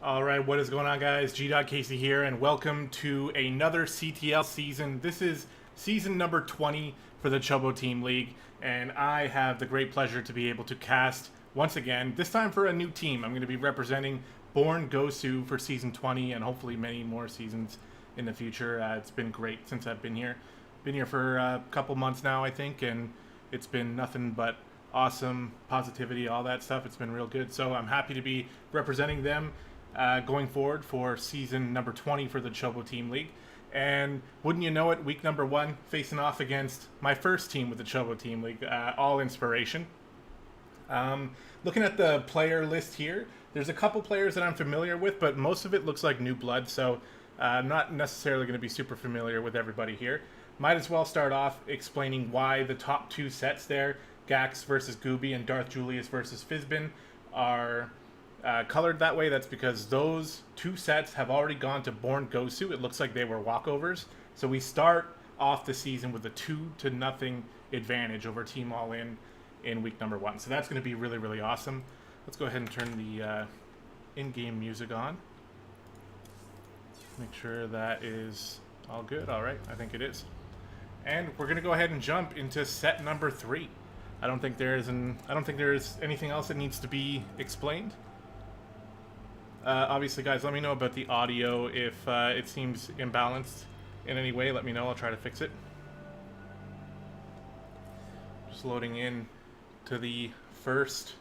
Alright, what is going on, guys? gdoggcasey here, and welcome to another CTL season. This is season number 20 for the Chobo Team League, and I have the great pleasure to be able to cast once again, this time for a new team. I'm going to be representing BornG for season 20 and hopefully many more seasons in the future. It's been great since I've been here. Been here for a couple months now, I think, and it's been nothing but awesome positivity, all that stuff. It's been real good, so I'm happy to be representing them going forward for season number 20 for the Chobo Team League. And wouldn't you know it, week number 1, facing off against my first team with the Chobo Team League, all inspiration. Looking at the player list here, there's a couple players that I'm familiar with, but most of it looks like new blood, so I'm not necessarily going to be super familiar with everybody here. Might as well start off explaining why the top 2 sets there, Gax versus Gooby and Darth Julius versus Fizbin, are colored that way. That's because those 2 sets have already gone to BornG. It looks like they were walkovers. So we start off the season with a 2-0 advantage over Team All in week number 1. So that's going to be really, really awesome. Let's go ahead and turn the in-game music on. Make sure that is all good. All right, I think it is. And we're going to go ahead and jump into set number 3. I don't think there is anything else that needs to be explained. Obviously, guys, let me know about the audio. If it seems imbalanced in any way, let me know. I'll try to fix it. Just loading in to the first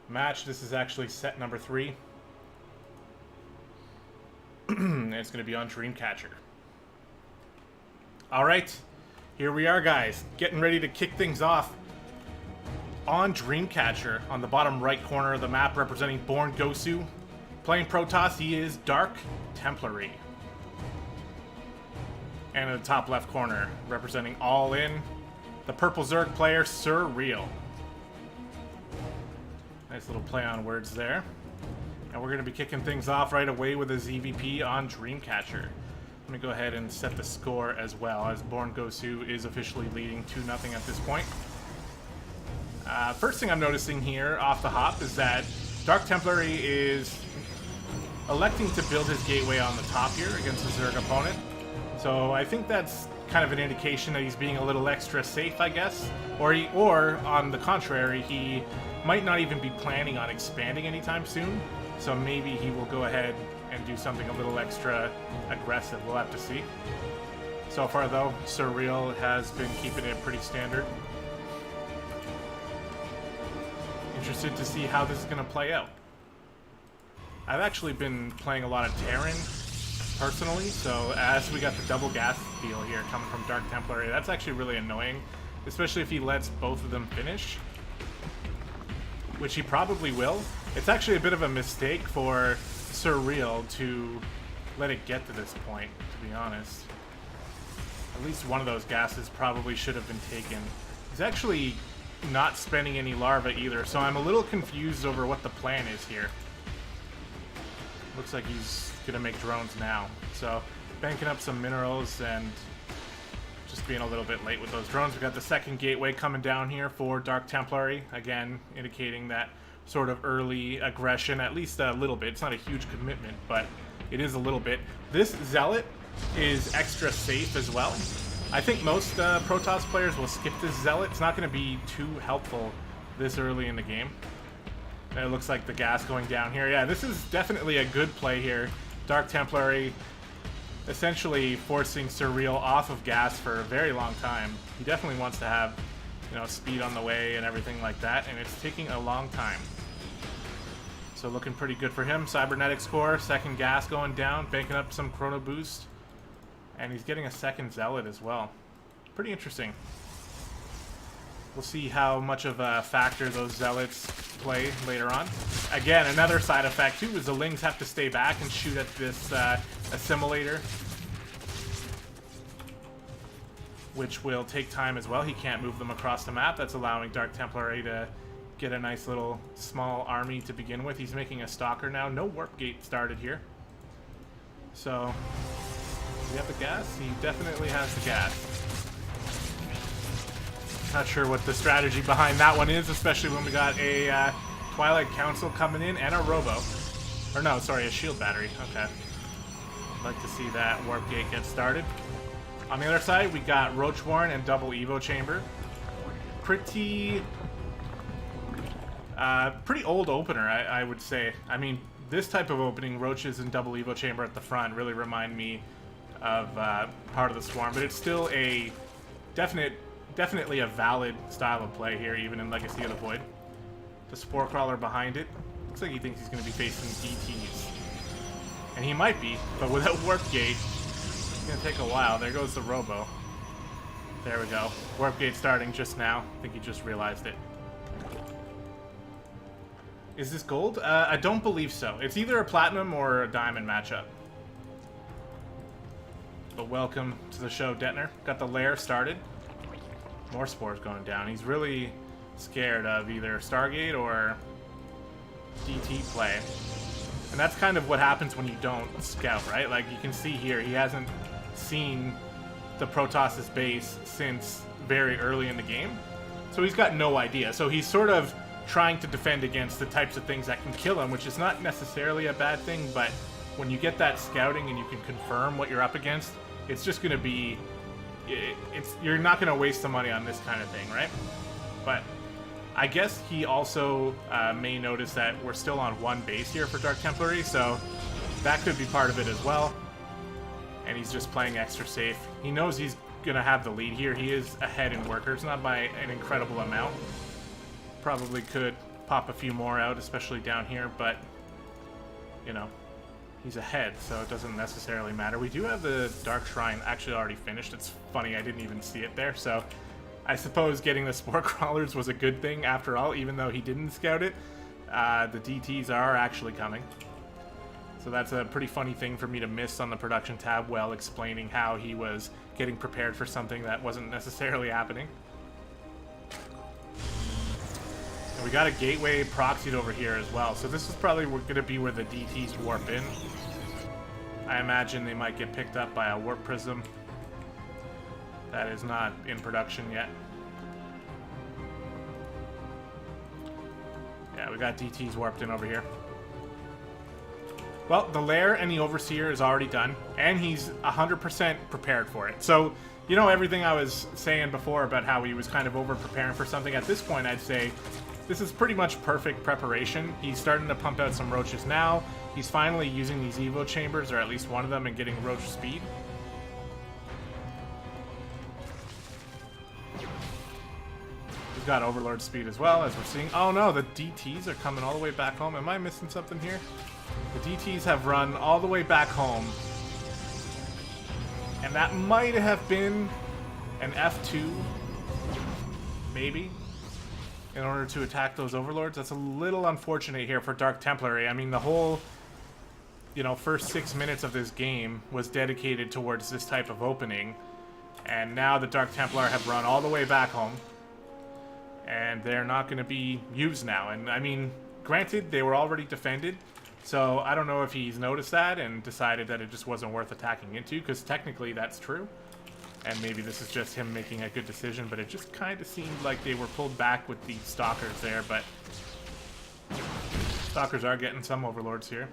match. This is actually set number 3. And it's going to be on Dreamcatcher. All right, here we are, guys. Getting ready to kick things off on Dreamcatcher on the bottom right corner of the map, representing BornG. Playing Protoss, he is Dark Templary. And in the top left corner, representing All In, the purple Zerg player, Surreal. Nice little play on words there. And we're going to be kicking things off right away with a ZVP on Dreamcatcher. Let me go ahead and set the score as well, as BornG is officially leading 2-0 at this point. First thing I'm noticing here off the hop is that Dark Templary is electing to build his gateway on the top here against his Zerg opponent. So I think that's kind of an indication that he's being a little extra safe, I guess. Or on the contrary, he might not even be planning on expanding anytime soon. So maybe he will go ahead and do something a little extra aggressive. We'll have to see. So far, though, Surreal has been keeping it pretty standard. Interested to see how this is going to play out. I've actually been playing a lot of Terran personally, so as we got the double gas deal here coming from Dark Templary, that's actually really annoying, especially if he lets both of them finish, which he probably will. It's actually a bit of a mistake for Surreal to let it get to this point, to be honest. At least one of those gases probably should have been taken. He's actually not spending any larva either, so I'm a little confused over what the plan is here. Looks like he's gonna make drones now, so banking up some minerals and just being a little bit late with those drones. We got the second gateway coming down here for Dark Templary, again indicating that sort of early aggression, at least a little bit. It's not a huge commitment, but it is a little bit. This Zealot is extra safe as well. I think most Protoss players will skip this Zealot. It's not going to be too helpful this early in the game. And it looks like the gas going down here. Yeah, this is definitely a good play here. Dark Templary essentially forcing Surreal off of gas for a very long time. He definitely wants to have, you know, speed on the way and everything like that, and it's taking a long time. So looking pretty good for him. Cybernetics core, second gas going down, banking up some chrono boost. And he's getting a second Zealot as well. Pretty interesting. We'll see how much of a factor those Zealots play later on. Again, another side effect too is the Lings have to stay back and shoot at this assimilator, which will take time as well. He can't move them across the map. That's allowing Dark Templary to get a nice little small army to begin with. He's making a Stalker now. No Warp Gate started here. So, does he have the gas? He definitely has the gas. Not sure what the strategy behind that one is, especially when we got a Twilight Council coming in and a Robo. Or no, sorry, a shield battery. Okay. I'd like to see that warp gate get started. On the other side, we got Roach Warren and double Evo chamber. Pretty old opener, I would say. I mean, this type of opening, Roaches and double Evo chamber at the front, really remind me of Heart of the Swarm, but it's still a definitely a valid style of play here, even in Legacy of the Void. The Spore Crawler behind it. Looks like he thinks he's going to be facing DTs. And he might be, but without Warp Gate, it's going to take a while. There goes the Robo. There we go. Warp Gate starting just now. I think he just realized it. Is this gold? I don't believe so. It's either a platinum or a diamond matchup. But welcome to the show, Detner. Got the lair started. More spores going down. He's really scared of either Stargate or DT play. And that's kind of what happens when you don't scout, right? Like, you can see here, he hasn't seen the Protoss' base since very early in the game. So he's got no idea. So he's sort of trying to defend against the types of things that can kill him, which is not necessarily a bad thing, but when you get that scouting and you can confirm what you're up against, it's just going to be... you're not going to waste the money on this kind of thing, right? But I guess he also may notice that we're still on one base here for Dark Templary, so that could be part of it as well. And he's just playing extra safe. He knows he's going to have the lead here. He is ahead in workers, not by an incredible amount. Probably could pop a few more out, especially down here, but, you know, he's ahead, so it doesn't necessarily matter. We do have the Dark Shrine actually already finished. It's funny, I didn't even see it there, so I suppose getting the Spore Crawlers was a good thing after all, even though he didn't scout it. The DTs are actually coming. So that's a pretty funny thing for me to miss on the production tab while explaining how he was getting prepared for something that wasn't necessarily happening. And we got a gateway proxied over here as well, so this is probably going to be where the DTs warp in. I imagine they might get picked up by a warp prism. That is not in production yet. Yeah, we got DTs warped in over here. Well, the lair and the overseer is already done, and he's 100% prepared for it. So, you know, everything I was saying before about how he was kind of over-preparing for something, at this point I'd say this is pretty much perfect preparation. He's starting to pump out some roaches now. He's finally using these Evo chambers, or at least one of them, and getting roach speed. We've got Overlord speed as well, as we're seeing. Oh no, the DTs are coming all the way back home. Am I missing something here? The DTs have run all the way back home. And that might have been an F2, maybe, in order to attack those Overlords. That's a little unfortunate here for Dark Templary. I mean, the whole, you know, first 6 minutes of this game was dedicated towards this type of opening. And now the Dark Templar have run all the way back home. And they're not going to be used now. And, I mean, granted, they were already defended. So I don't know if he's noticed that and decided that it just wasn't worth attacking into, because technically that's true. And maybe this is just him making a good decision, but it just kind of seemed like they were pulled back with the Stalkers there, but Stalkers are getting some Overlords here.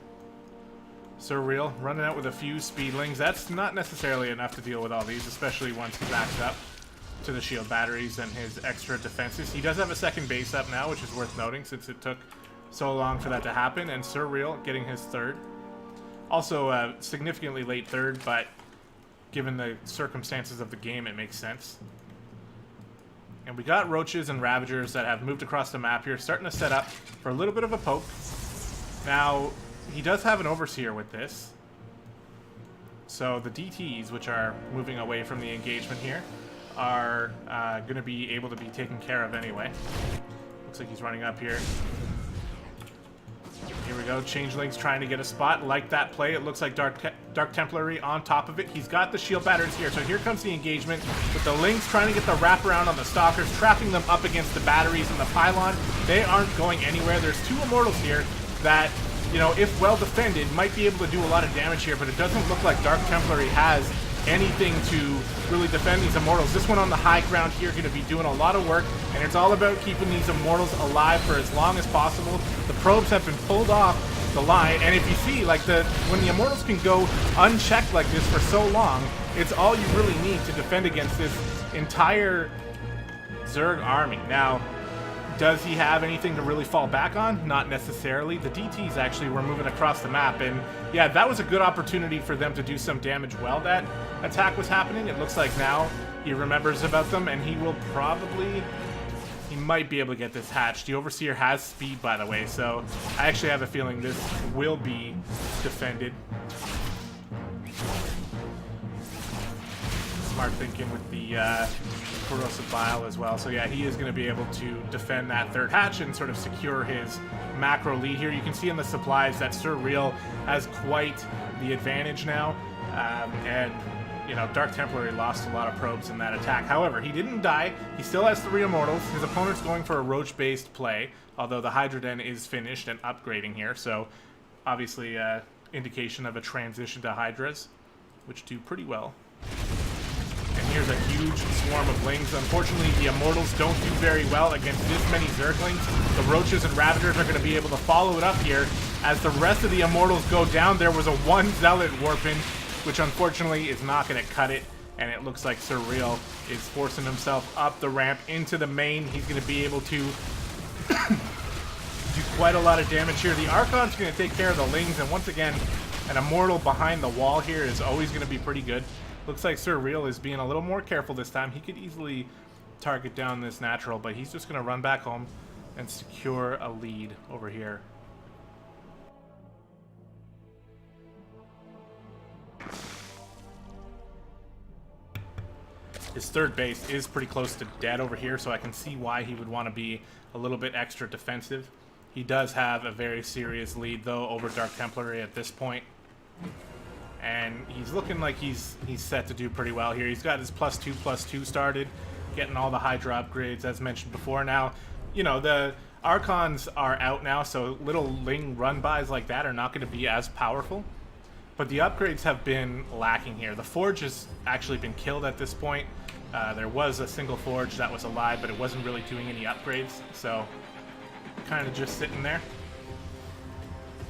Surreal, running out with a few Speedlings. That's not necessarily enough to deal with all these, especially once he backs up to the shield batteries and his extra defenses. He does have a second base up now, which is worth noting since it took so long for that to happen, and Surreal getting his third. Also a significantly late third, but given the circumstances of the game, it makes sense. And we got Roaches and Ravagers that have moved across the map here, starting to set up for a little bit of a poke. Now, he does have an Overseer with this. So the DTs, which are moving away from the engagement here, are going to be able to be taken care of anyway. Looks like he's running up here. Here we go, Changeling's trying to get a spot. Like that play, it looks like Dark Templary on top of it. He's got the shield batteries here, so here comes the engagement with the Lynx trying to get the wraparound on the Stalkers, trapping them up against the batteries and the pylon. They aren't going anywhere. There's two Immortals here that, you know, if well defended, might be able to do a lot of damage here, but it doesn't look like Dark Templary has anything to really defend these Immortals. This one on the high ground here going to be doing a lot of work, and it's all about keeping these Immortals alive for as long as possible. The probes have been pulled off the line. And if you see, like, when the Immortals can go unchecked like this for so long, it's all you really need to defend against this entire Zerg army. Now, does he have anything to really fall back on? Not necessarily. The DTs actually were moving across the map, and yeah, that was a good opportunity for them to do some damage while that attack was happening. It looks like now he remembers about them, and he will probably... he might be able to get this hatched. The Overseer has speed, by the way, so I actually have a feeling this will be defended. Smart thinking with the Corrosive Bile as well. So yeah, he is going to be able to defend that third hatch and sort of secure his macro lead here. You can see in the supplies that Sir Real has quite the advantage now. And, you know, Dark Templary lost a lot of probes in that attack. However, he didn't die. He still has 3 Immortals. His opponent's going for a Roach-based play, although the Hydra Den is finished and upgrading here. So, obviously, indication of a transition to Hydras, which do pretty well. And here's a huge swarm of Lings. Unfortunately, the Immortals don't do very well against this many Zerglings. The Roaches and Ravagers are going to be able to follow it up here. As the rest of the Immortals go down, there was a 1 Zealot Warpin, which unfortunately is not going to cut it. And it looks like Sir Real is forcing himself up the ramp into the main. He's going to be able to do quite a lot of damage here. The Archon's going to take care of the Lings. And once again, an Immortal behind the wall here is always going to be pretty good. Looks like Sir Real is being a little more careful this time. He could easily target down this natural, but he's just going to run back home and secure a lead over here. His third base is pretty close to dead over here, so I can see why he would want to be a little bit extra defensive. He does have a very serious lead, though, over Dark Templary at this point. And he's looking like he's set to do pretty well here. He's got his +2/+2 started, getting all the Hydra upgrades, as mentioned before. Now, you know, the Archons are out now, so little Ling run-bys like that are not going to be as powerful. But the upgrades have been lacking here. The Forge has actually been killed at this point. There was a single Forge that was alive, but it wasn't really doing any upgrades, so kind of just sitting there.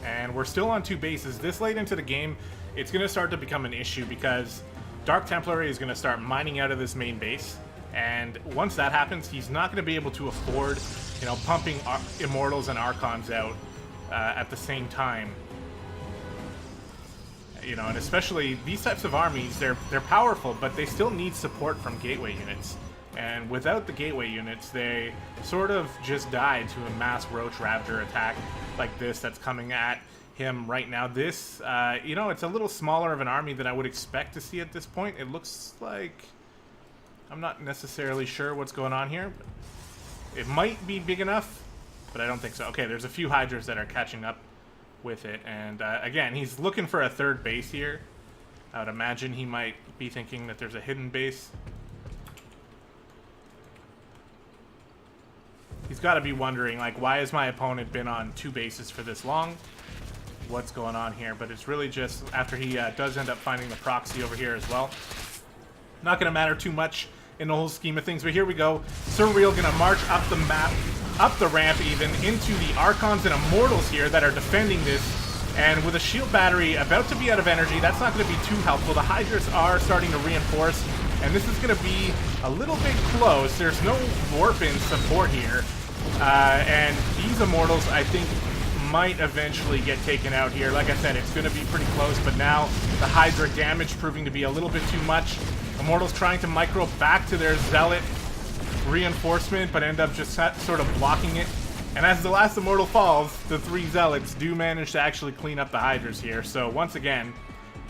And we're still on 2 bases. This late into the game, it's going to start to become an issue because Dark Templary is going to start mining out of this main base. And once that happens, he's not going to be able to afford, you know, pumping Immortals and Archons out at the same time. You know, and especially these types of armies, they're powerful, but they still need support from gateway units. And without the gateway units, they sort of just die to a mass Roach Ravager attack like this that's coming at him right now. This, you know, it's a little smaller of an army than I would expect to see at this point. It looks like... I'm not necessarily sure what's going on here. It might be big enough, but I don't think so. Okay, there's a few Hydras that are catching up with it. And, again, he's looking for a third base here. I would imagine he might be thinking that there's a hidden base. He's got to be wondering, like, why has my opponent been on 2 bases for this long? What's going on here? But it's really just after he does end up finding the proxy over here as well. Not going to matter too much in the whole scheme of things, but here we go. Sir Real going to march up the map, up the ramp even, into the Archons and Immortals here that are defending this. And with a shield battery about to be out of energy, that's not going to be too helpful. The Hydras are starting to reinforce, and this is going to be a little bit close. There's no Warpin support here. And these Immortals, I think, might eventually get taken out here. Like I said, it's going to be pretty close, but now the Hydra damage proving to be a little bit too much. Immortals trying to micro back to their Zealot reinforcement, but end up just sort of blocking it. And as the last Immortal falls, the 3 Zealots do manage to actually clean up the Hydras here. So once again,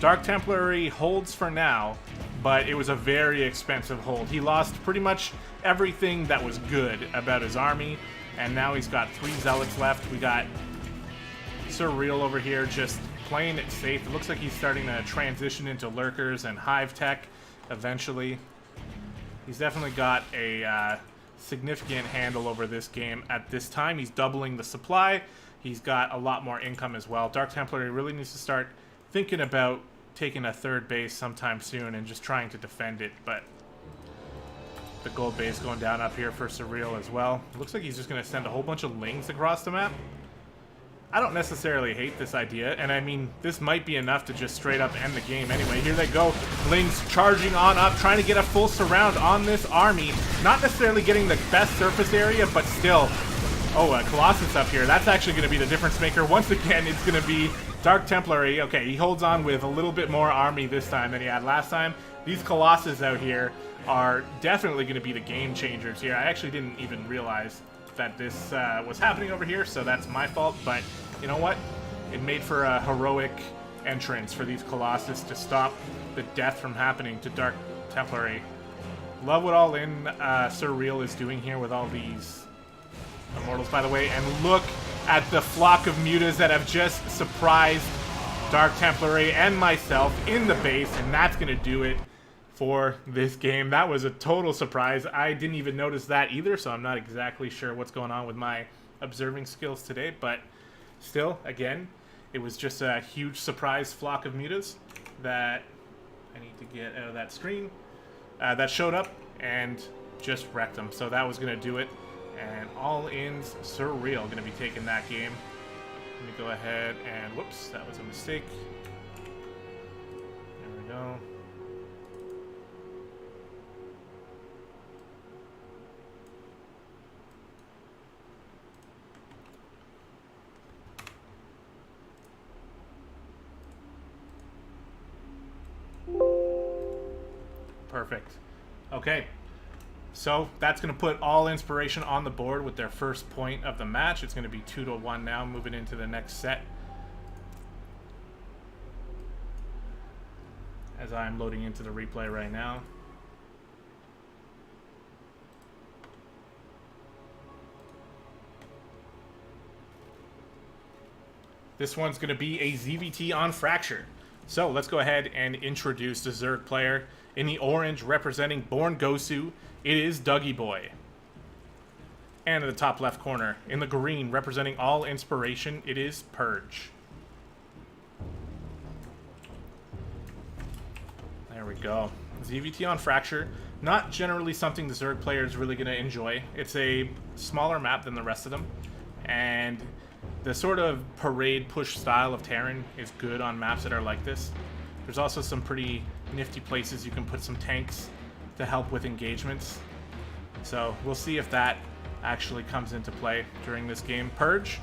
Dark Templary holds for now, but it was a very expensive hold. He lost pretty much everything that was good about his army, and now he's got 3 Zealots left. We got Sir Real over here just playing it safe. It looks like he's starting to transition into Lurkers and Hive Tech eventually. He's definitely got a significant handle over this game at this time. He's doubling the supply. He's got a lot more income as well. Dark Templary really needs to start thinking about taking a third base sometime soon and just trying to defend it, but the gold base going down up here for Sir Real as well. It looks like he's just going to send a whole bunch of Lings across the map. I don't necessarily hate this idea, and I mean, this might be enough to just straight up end the game anyway. Here they go, Lings charging on up, trying to get a full surround on this army. Not necessarily getting the best surface area, but still. Oh, Colossus up here. That's actually going to be the difference maker. Once again, it's going to be Dark Templary. Okay, he holds on with a little bit more army this time than he had last time. These Colossus out here are definitely going to be the game changers here. I actually didn't even realize that this was happening over here, so that's my fault, but you know what? It made for a heroic entrance for these Colossus to stop the death from happening to Dark Templary. Love what All In Surreal is doing here with all these Immortals, by the way, and look at the flock of mutas that have just surprised Dark Templary and myself in the base, and that's going to do it for this game. That was a total surprise. I didn't even notice that either, so I'm not exactly sure what's going on with my observing skills today, but still, again, it was just a huge surprise flock of mutas that I need to get out of that screen that showed up and just wrecked them. So that was going to do it, and All In's Surreal going to be taking that game. Let me go ahead and, whoops, that was a mistake. There we go. Perfect. Okay, so that's going to put All Inspiration on the board with their first point of the match. It's going to be 2-1 now, moving into the next set. As I'm loading into the replay right now. This one's going to be a ZVT on Fracture. So let's go ahead and introduce the Zerg player. In the orange, representing BornG, it is Dougie Boy. And in the top left corner, in the green, representing All Inspiration, it is Purge. There we go. ZVT on Fracture. Not generally something the Zerg player is really going to enjoy. It's a smaller map than the rest of them. And the sort of parade push style of Terran is good on maps that are like this. There's also some pretty nifty places you can put some tanks to help with engagements. So we'll see if that actually comes into play during this game. Purge,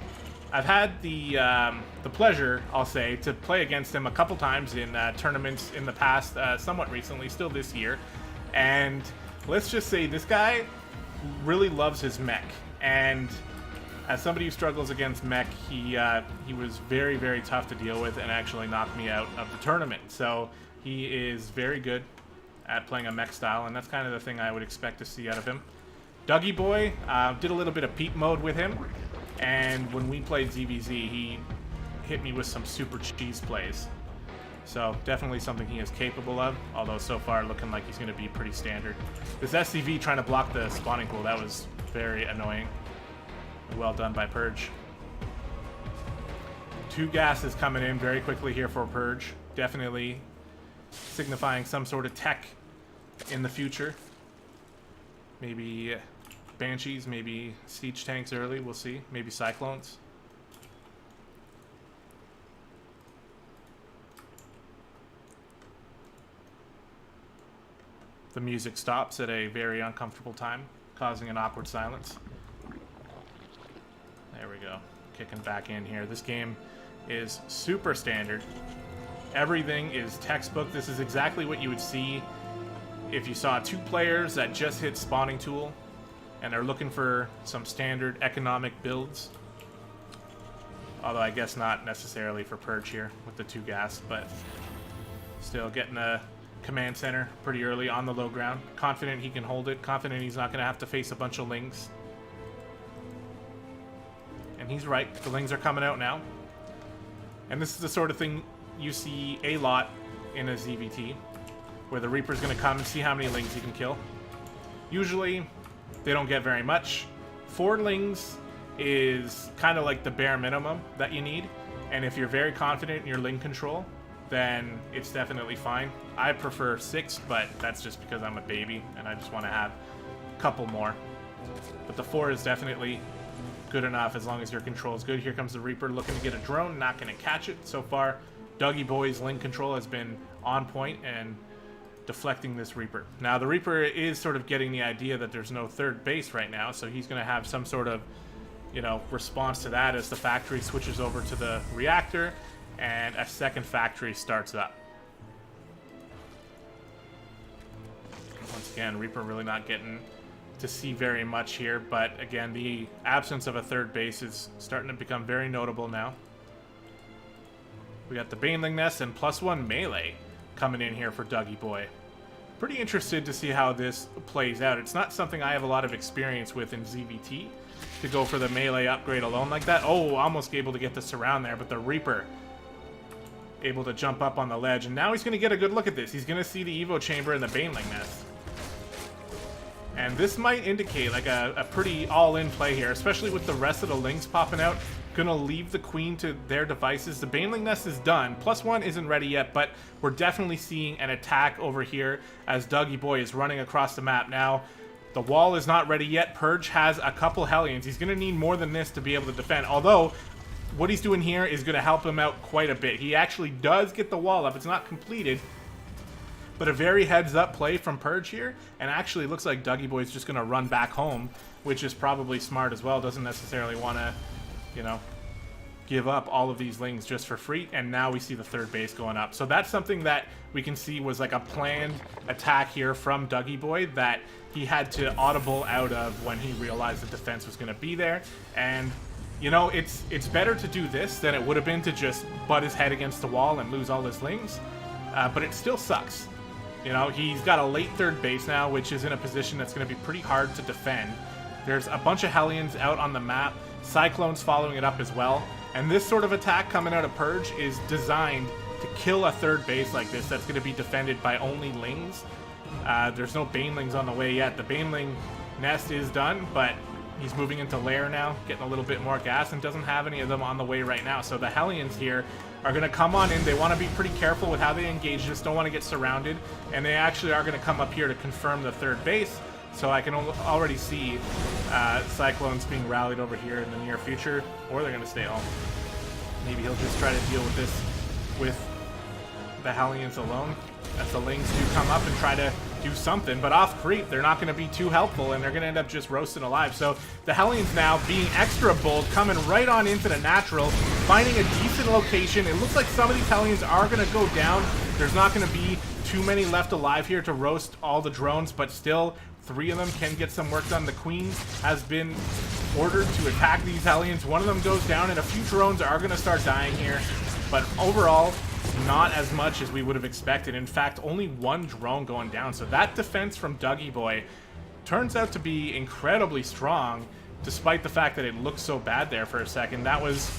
I've had the pleasure, I'll say, to play against him a couple times in tournaments in the past, somewhat recently, still this year. And let's just say this guy really loves his mech. And as somebody who struggles against mech, he was very, very tough to deal with and actually knocked me out of the tournament. So he is very good at playing a mech style, and that's kind of the thing I would expect to see out of him. Dougie Boy, did a little bit of peep mode with him, and when we played ZVZ, he hit me with some super cheese plays. So definitely something he is capable of, although so far looking like he's going to be pretty standard. This SCV trying to block the spawning pool, that was very annoying. Well done by Purge. 2 gases coming in very quickly here for Purge. Definitely signifying some sort of tech in the future. Maybe Banshees, maybe siege tanks early, we'll see. Maybe Cyclones. The music stops at a very uncomfortable time, causing an awkward silence. There we go. Kicking back in here. This game is super standard. Everything is textbook. This is exactly what you would see if you saw 2 players that just hit spawning tool and are looking for some standard economic builds. Although I guess not necessarily for Purge here with the 2 gas, but still getting a command center pretty early on the low ground. Confident he can hold it. Confident he's not going to have to face a bunch of Lings. And he's right. The Lings are coming out now. And this is the sort of thing you see a lot in a ZVT, where the Reaper's going to come and see how many Lings he can kill. Usually, they don't get very much. 4 Lings is kind of like the bare minimum that you need. And if you're very confident in your Ling control, then it's definitely fine. I prefer 6, but that's just because I'm a baby and I just want to have a couple more. But the 4 is definitely good enough as long as your control is good. Here comes the Reaper looking to get a drone, not going to catch it so far. Dougie Boy's link control has been on point and deflecting this Reaper. Now the Reaper is sort of getting the idea that there's no third base right now, so he's going to have some sort of, you know, response to that as the factory switches over to the reactor and a second factory starts up. Once again, Reaper really not getting to see very much here, but again, the absence of a third base is starting to become very notable now. We got the Baneling Nest and +1 melee coming in here for Dougie Boy. Pretty interested to see how this plays out. It's not something I have a lot of experience with in ZVT, to go for the melee upgrade alone like that. Oh, almost able to get the surround there, but the Reaper able to jump up on the ledge, and now he's going to get a good look at this. He's going to see the Evo Chamber and the Baneling Nest. And this might indicate like a pretty all-in play here, especially with the rest of the Lings popping out. Gonna leave the Queen to their devices. The Baneling Nest is done. +1 isn't ready yet, but we're definitely seeing an attack over here as Dougie Boy is running across the map. Now, the wall is not ready yet. Purge has a couple Hellions. He's gonna need more than this to be able to defend, although what he's doing here is gonna help him out quite a bit. He actually does get the wall up. It's not completed, but a very heads-up play from Purge here, and actually looks like Dougie Boy's just gonna run back home, which is probably smart as well. Doesn't necessarily want to, you know, give up all of these Lings just for free, and now we see the third base going up. So that's something that we can see was like a planned attack here from Dougie Boy that he had to audible out of when he realized the defense was going to be there. And, you know, it's better to do this than it would have been to just butt his head against the wall and lose all his Lings, but it still sucks. You know, he's got a late third base now, which is in a position that's going to be pretty hard to defend. There's a bunch of Hellions out on the map. Cyclone's following it up as well. And this sort of attack coming out of Purge is designed to kill a third base like this that's going to be defended by only Lings. There's no Banelings on the way yet. The Baneling Nest is done, but he's moving into Lair now, getting a little bit more gas, and doesn't have any of them on the way right now. So the Hellions here are going to come on in. They want to be pretty careful with how they engage this, don't want to get surrounded, and they actually are going to come up here to confirm the third base. So I can already see Cyclones being rallied over here in the near future, or they're going to stay home. Maybe he'll just try to deal with this with the Hellions alone, as the Lings do come up and try to do something, but off creep, they're not going to be too helpful, and they're going to end up just roasting alive. So the Hellions now being extra bold, coming right on into the natural, finding a decent location. It looks like some of these Hellions are going to go down. There's not going to be too many left alive here to roast all the drones, but still, 3 of them can get some work done. The Queen has been ordered to attack these Hellions. One of them goes down, and a few drones are going to start dying here. But overall, not as much as we would have expected. In fact, only 1 drone going down. So that defense from Dougie Boy turns out to be incredibly strong, despite the fact that it looked so bad there for a second. That was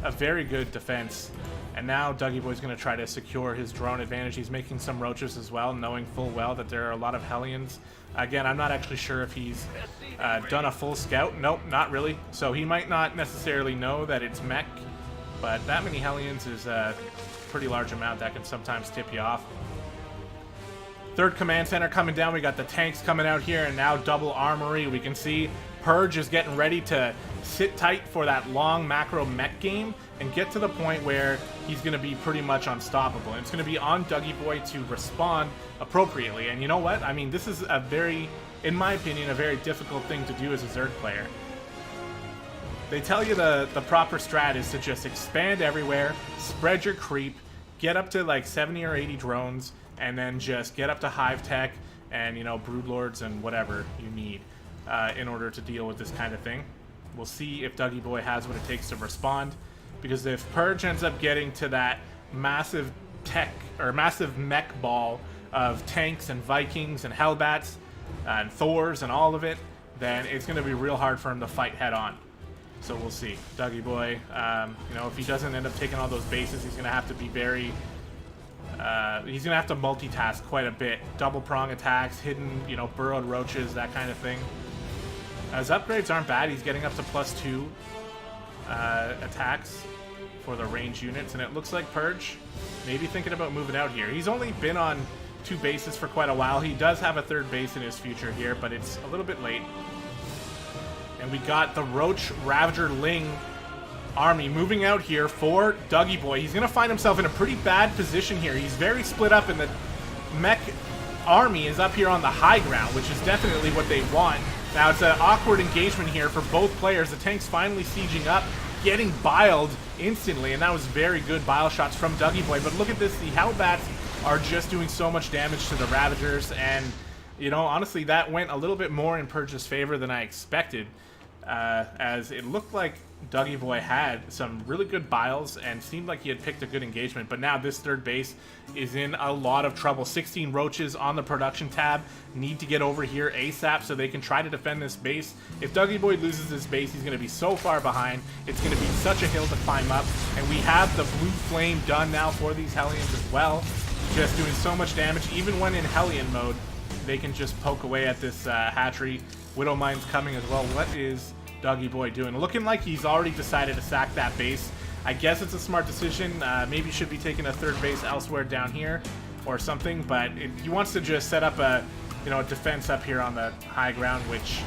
a very good defense. And now Dougie Boy's going to try to secure his drone advantage. He's making some roaches as well, knowing full well that there are a lot of Hellions. Again, I'm not actually sure if he's done a full scout. Nope, not really. So he might not necessarily know that it's mech, but that many Hellions is a pretty large amount that can sometimes tip you off. Third command center coming down. We got the tanks coming out here, and now double armory. We can see Purge is getting ready to sit tight for that long macro mech game and get to the point where he's going to be pretty much unstoppable. And it's going to be on Dougie Boy to respond appropriately. And you know what? I mean, this is a very, in my opinion, a very difficult thing to do as a Zerg player. They tell you the proper strat is to just expand everywhere, spread your creep, get up to like 70 or 80 drones, and then just get up to hive tech and, you know, broodlords and whatever you need in order to deal with this kind of thing. We'll see if Dougie Boy has what it takes to respond, because if Purge ends up getting to that massive tech or massive mech ball of tanks and Vikings and Hellbats and Thors and all of it, then it's going to be real hard for him to fight head on. So we'll see. Dougie Boy, you know, if he doesn't end up taking all those bases, he's going to have to be very... he's going to have to multitask quite a bit. Double prong attacks, hidden, you know, burrowed roaches, that kind of thing. His upgrades aren't bad. He's getting up to +2 attacks for the range units, and it looks like Purge maybe thinking about moving out here. He's only been on 2 bases for quite a while. He does have a third base in his future here, but it's a little bit late. And we got the Roach Ravager Ling army moving out here for Dougie Boy. He's going to find himself in a pretty bad position here. He's very split up, and the mech army is up here on the high ground, which is definitely what they want. Now, it's an awkward engagement here for both players. The tank's finally sieging up, getting biled instantly, and that was very good bile shots from Dougie Boy. But look at this. The Hellbats are just doing so much damage to the Ravagers, and, you know, honestly, that went a little bit more in Purge's favor than I expected, as it looked like Dougie Boy had some really good biles and seemed like he had picked a good engagement, but now this third base is in a lot of trouble. 16 roaches on the production tab need to get over here ASAP so they can try to defend this base. If Dougie Boy loses this base, he's going to be so far behind. It's going to be such a hill to climb up, and we have the blue flame done now for these Hellions as well, just doing so much damage. Even when in Hellion mode, they can just poke away at this hatchery. Widow Mine's coming as well. What is Dougie Boy doing? Looking like he's already decided to sack that base. I guess it's a smart decision. Maybe should be taking a third base elsewhere down here or something, but he wants to just set up a, you know, a defense up here on the high ground, which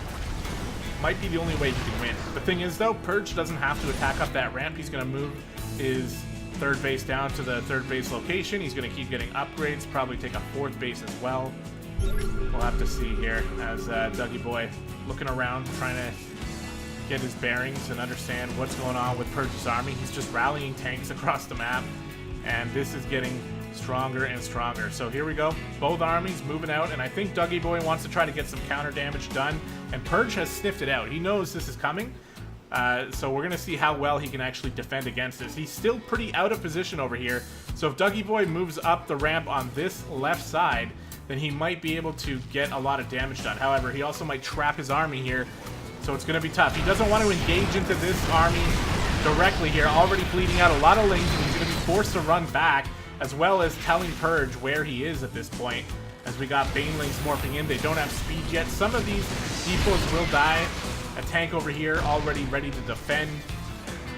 might be the only way he can win. The thing is, though, Purge doesn't have to attack up that ramp. He's going to move his third base down to the third base location. He's going to keep getting upgrades, probably take a fourth base as well. We'll have to see here as Dougie Boy looking around, trying to get his bearings and understand what's going on with Purge's army. He's just rallying tanks across the map, and this is getting stronger and stronger. So here we go. Both armies moving out, and I think Dougie Boy wants to try to get some counter damage done, and Purge has sniffed it out. He knows this is coming, so we're going to see how well he can actually defend against this. He's still pretty out of position over here, so if Dougie Boy moves up the ramp on this left side, then he might be able to get a lot of damage done. However, he also might trap his army here, so it's going to be tough. He doesn't want to engage into this army directly here, already bleeding out a lot of lings, and he's going to be forced to run back, as well as telling Purge where he is at this point, as we got Banelings morphing in. They don't have speed yet. Some of these depots will die. A tank over here already ready to defend,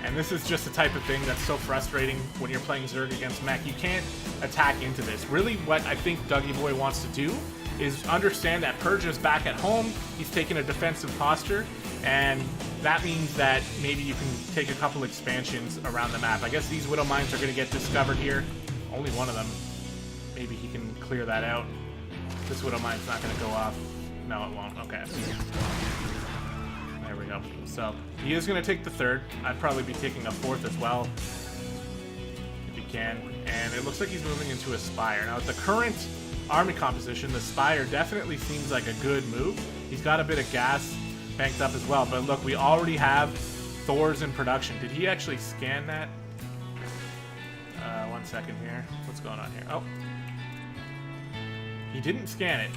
and this is just the type of thing that's so frustrating when you're playing Zerg against mech. You can't attack into this. Really, what I think Dougie Boy wants to do is understand that Purge is back at home. He's taking a defensive posture, and that means that maybe you can take a couple expansions around the map. I guess these Widow Mines are going to get discovered here. Only one of them. Maybe he can clear that out. This Widow Mine's not going to go off. No, it won't. Okay. There we go. So he is going to take the third. I'd probably be taking a fourth as well, if he can. And it looks like he's moving into a Spire. Now, with the current army composition, the Spire definitely seems like a good move. He's got a bit of gas banked up as well. But look, we already have Thors in production. Did he actually scan that? 1 second here. What's going on here? Oh. He didn't scan it.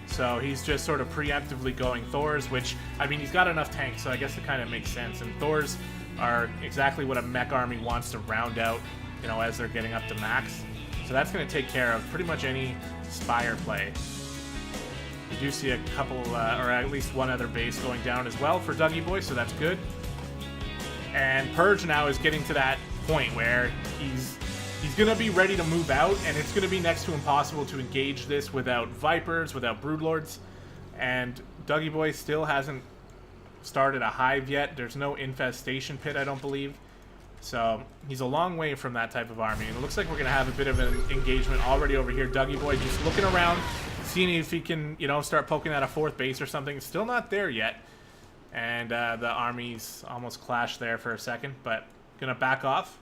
So he's just sort of preemptively going Thors, which, I mean, he's got enough tanks, so I guess it kind of makes sense. And Thors are exactly what a mech army wants to round out, you know, as they're getting up to max. So that's going to take care of pretty much any Spire play. We do see a couple, or at least one other base going down as well for Dougie Boy, so that's good. And Purge now is getting to that point where he's going to be ready to move out, and it's going to be next to impossible to engage this without Vipers, without Broodlords. And Dougie Boy still hasn't started a hive yet. There's no infestation pit, I don't believe. So he's a long way from that type of army. And it looks like we're going to have a bit of an engagement already over here. Dougie Boy just looking around, seeing if he can, you know, start poking at a fourth base or something. It's still not there yet. And the armies almost clashed there for a second, but going to back off.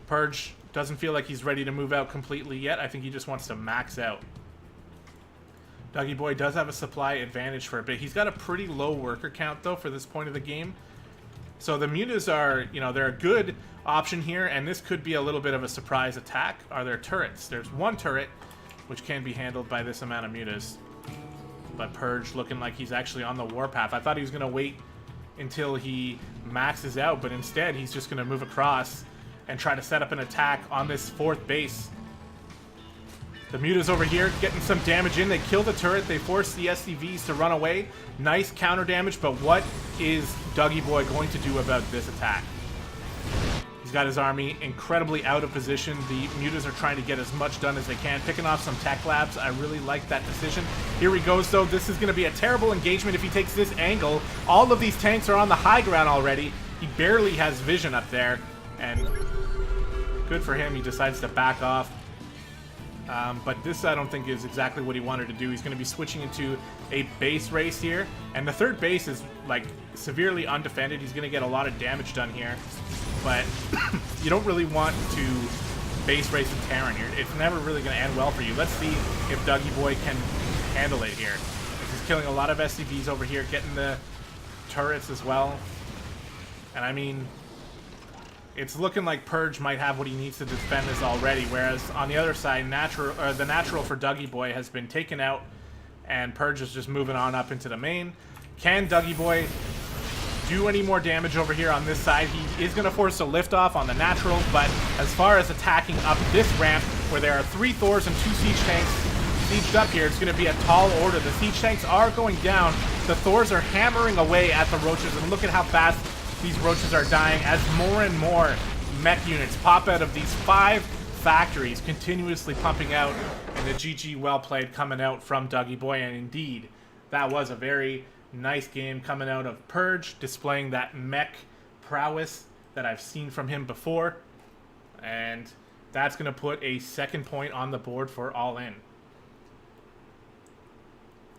Purge doesn't feel like he's ready to move out completely yet. I think he just wants to max out. Dougie Boy does have a supply advantage for a bit. He's got a pretty low worker count, though, for this point of the game. So the mutas are, you know, they're a good option here, and this could be a little bit of a surprise attack. Are there turrets? There's one turret, which can be handled by this amount of mutas. But Purge looking like he's actually on the warpath. I thought he was going to wait until he maxes out, but instead he's just going to move across and try to set up an attack on this fourth base. The mutas over here getting some damage in. They kill the turret. They force the SCVs to run away. Nice counter damage, but what is Dougie Boy going to do about this attack? He's got his army incredibly out of position. The mutas are trying to get as much done as they can, picking off some tech labs. I really like that decision. Here he goes, though. This is going to be a terrible engagement if he takes this angle. All of these tanks are on the high ground already. He barely has vision up there, and good for him. He decides to back off. But this, I don't think, is exactly what he wanted to do. He's going to be switching into a base race here, and the third base is, like, severely undefended. He's going to get a lot of damage done here, but you don't really want to base race with Terran here. It's never really going to end well for you. Let's see if Dougie Boy can handle it here. He's killing a lot of SCVs over here, getting the turrets as well. And I mean, it's looking like Purge might have what he needs to defend this already, whereas on the other side, the natural for Dougie Boy has been taken out, and Purge is just moving on up into the main. Can Dougie Boy do any more damage over here on this side? He is going to force a liftoff on the natural, but as far as attacking up this ramp, where there are 3 Thors and 2 siege tanks sieged up here, it's going to be a tall order. The siege tanks are going down. The Thors are hammering away at the roaches, and look at how fast these roaches are dying as more and more mech units pop out of these 5 factories, continuously pumping out, and the GG well played coming out from Dougie Boy. And indeed, that was a very nice game coming out of Purge, displaying that mech prowess that I've seen from him before, and that's going to put a 2nd point on the board for All In.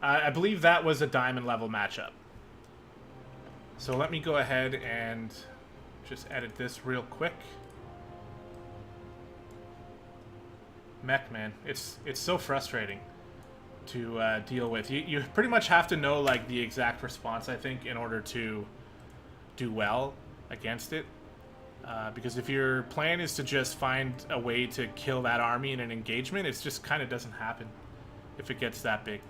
I believe that was a diamond level matchup. So let me go ahead and just edit this real quick. Mech, man, it's so frustrating to deal with. You pretty much have to know, like, the exact response, I think, in order to do well against it. Because if your plan is to just find a way to kill that army in an engagement, it just kind of doesn't happen if it gets that big.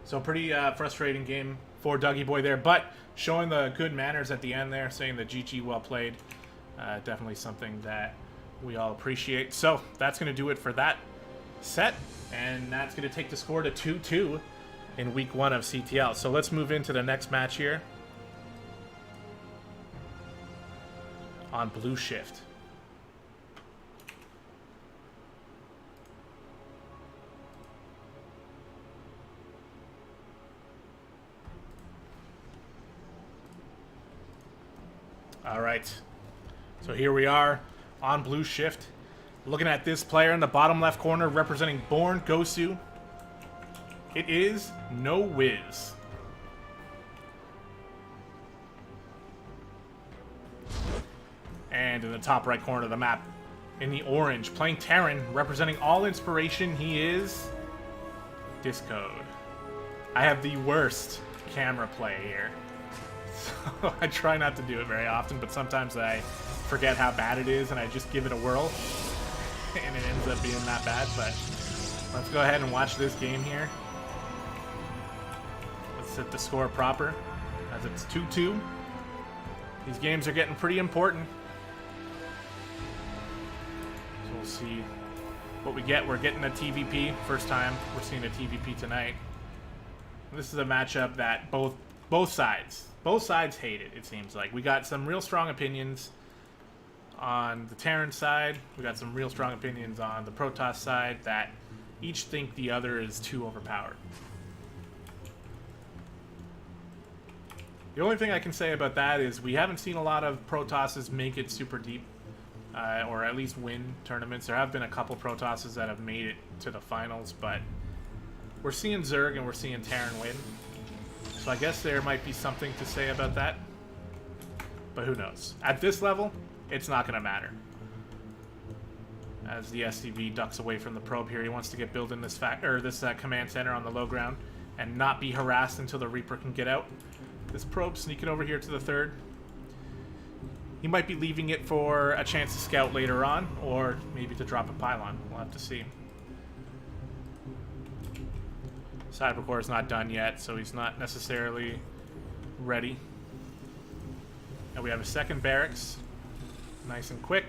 So pretty frustrating game for Dougie Boy there, but showing the good manners at the end there, saying the GG well played. Definitely something that we all appreciate. So that's going to do it for that set, and that's going to take the score to 2-2 in week 1 of CTL. So let's move into the next match here on Blue Shift. All right, so here we are on Blue Shift, looking at this player in the bottom left corner representing BornG. It is No Wiz. And in the top right corner of the map, in the orange, playing Terran, representing All Inspiration, he is Discode. I have the worst camera play here. So I try not to do it very often, but sometimes I forget how bad it is and I just give it a whirl and it ends up being that bad. But let's go ahead and watch this game here. Let's set the score proper as it's 2-2. These games are getting pretty important. So we'll see what we get. We're getting a TVP. First time we're seeing a TVP tonight. This is a matchup that both sides hate it, it seems like. We got some real strong opinions on the Terran side. We got some real strong opinions on the Protoss side that each think the other is too overpowered. The only thing I can say about that is we haven't seen a lot of Protosses make it super deep, or at least win tournaments. There have been a couple Protosses that have made it to the finals, but we're seeing Zerg and we're seeing Terran win. So I guess there might be something to say about that, but who knows? At this level, it's not going to matter. As the SCV ducks away from the probe here, he wants to get built in this command center on the low ground and not be harassed until the Reaper can get out. This probe sneaking over here to the 3rd. He might be leaving it for a chance to scout later on, or maybe to drop a pylon. We'll have to see. Cybercore is not done yet, so he's not necessarily ready. And we have a 2nd barracks. Nice and quick.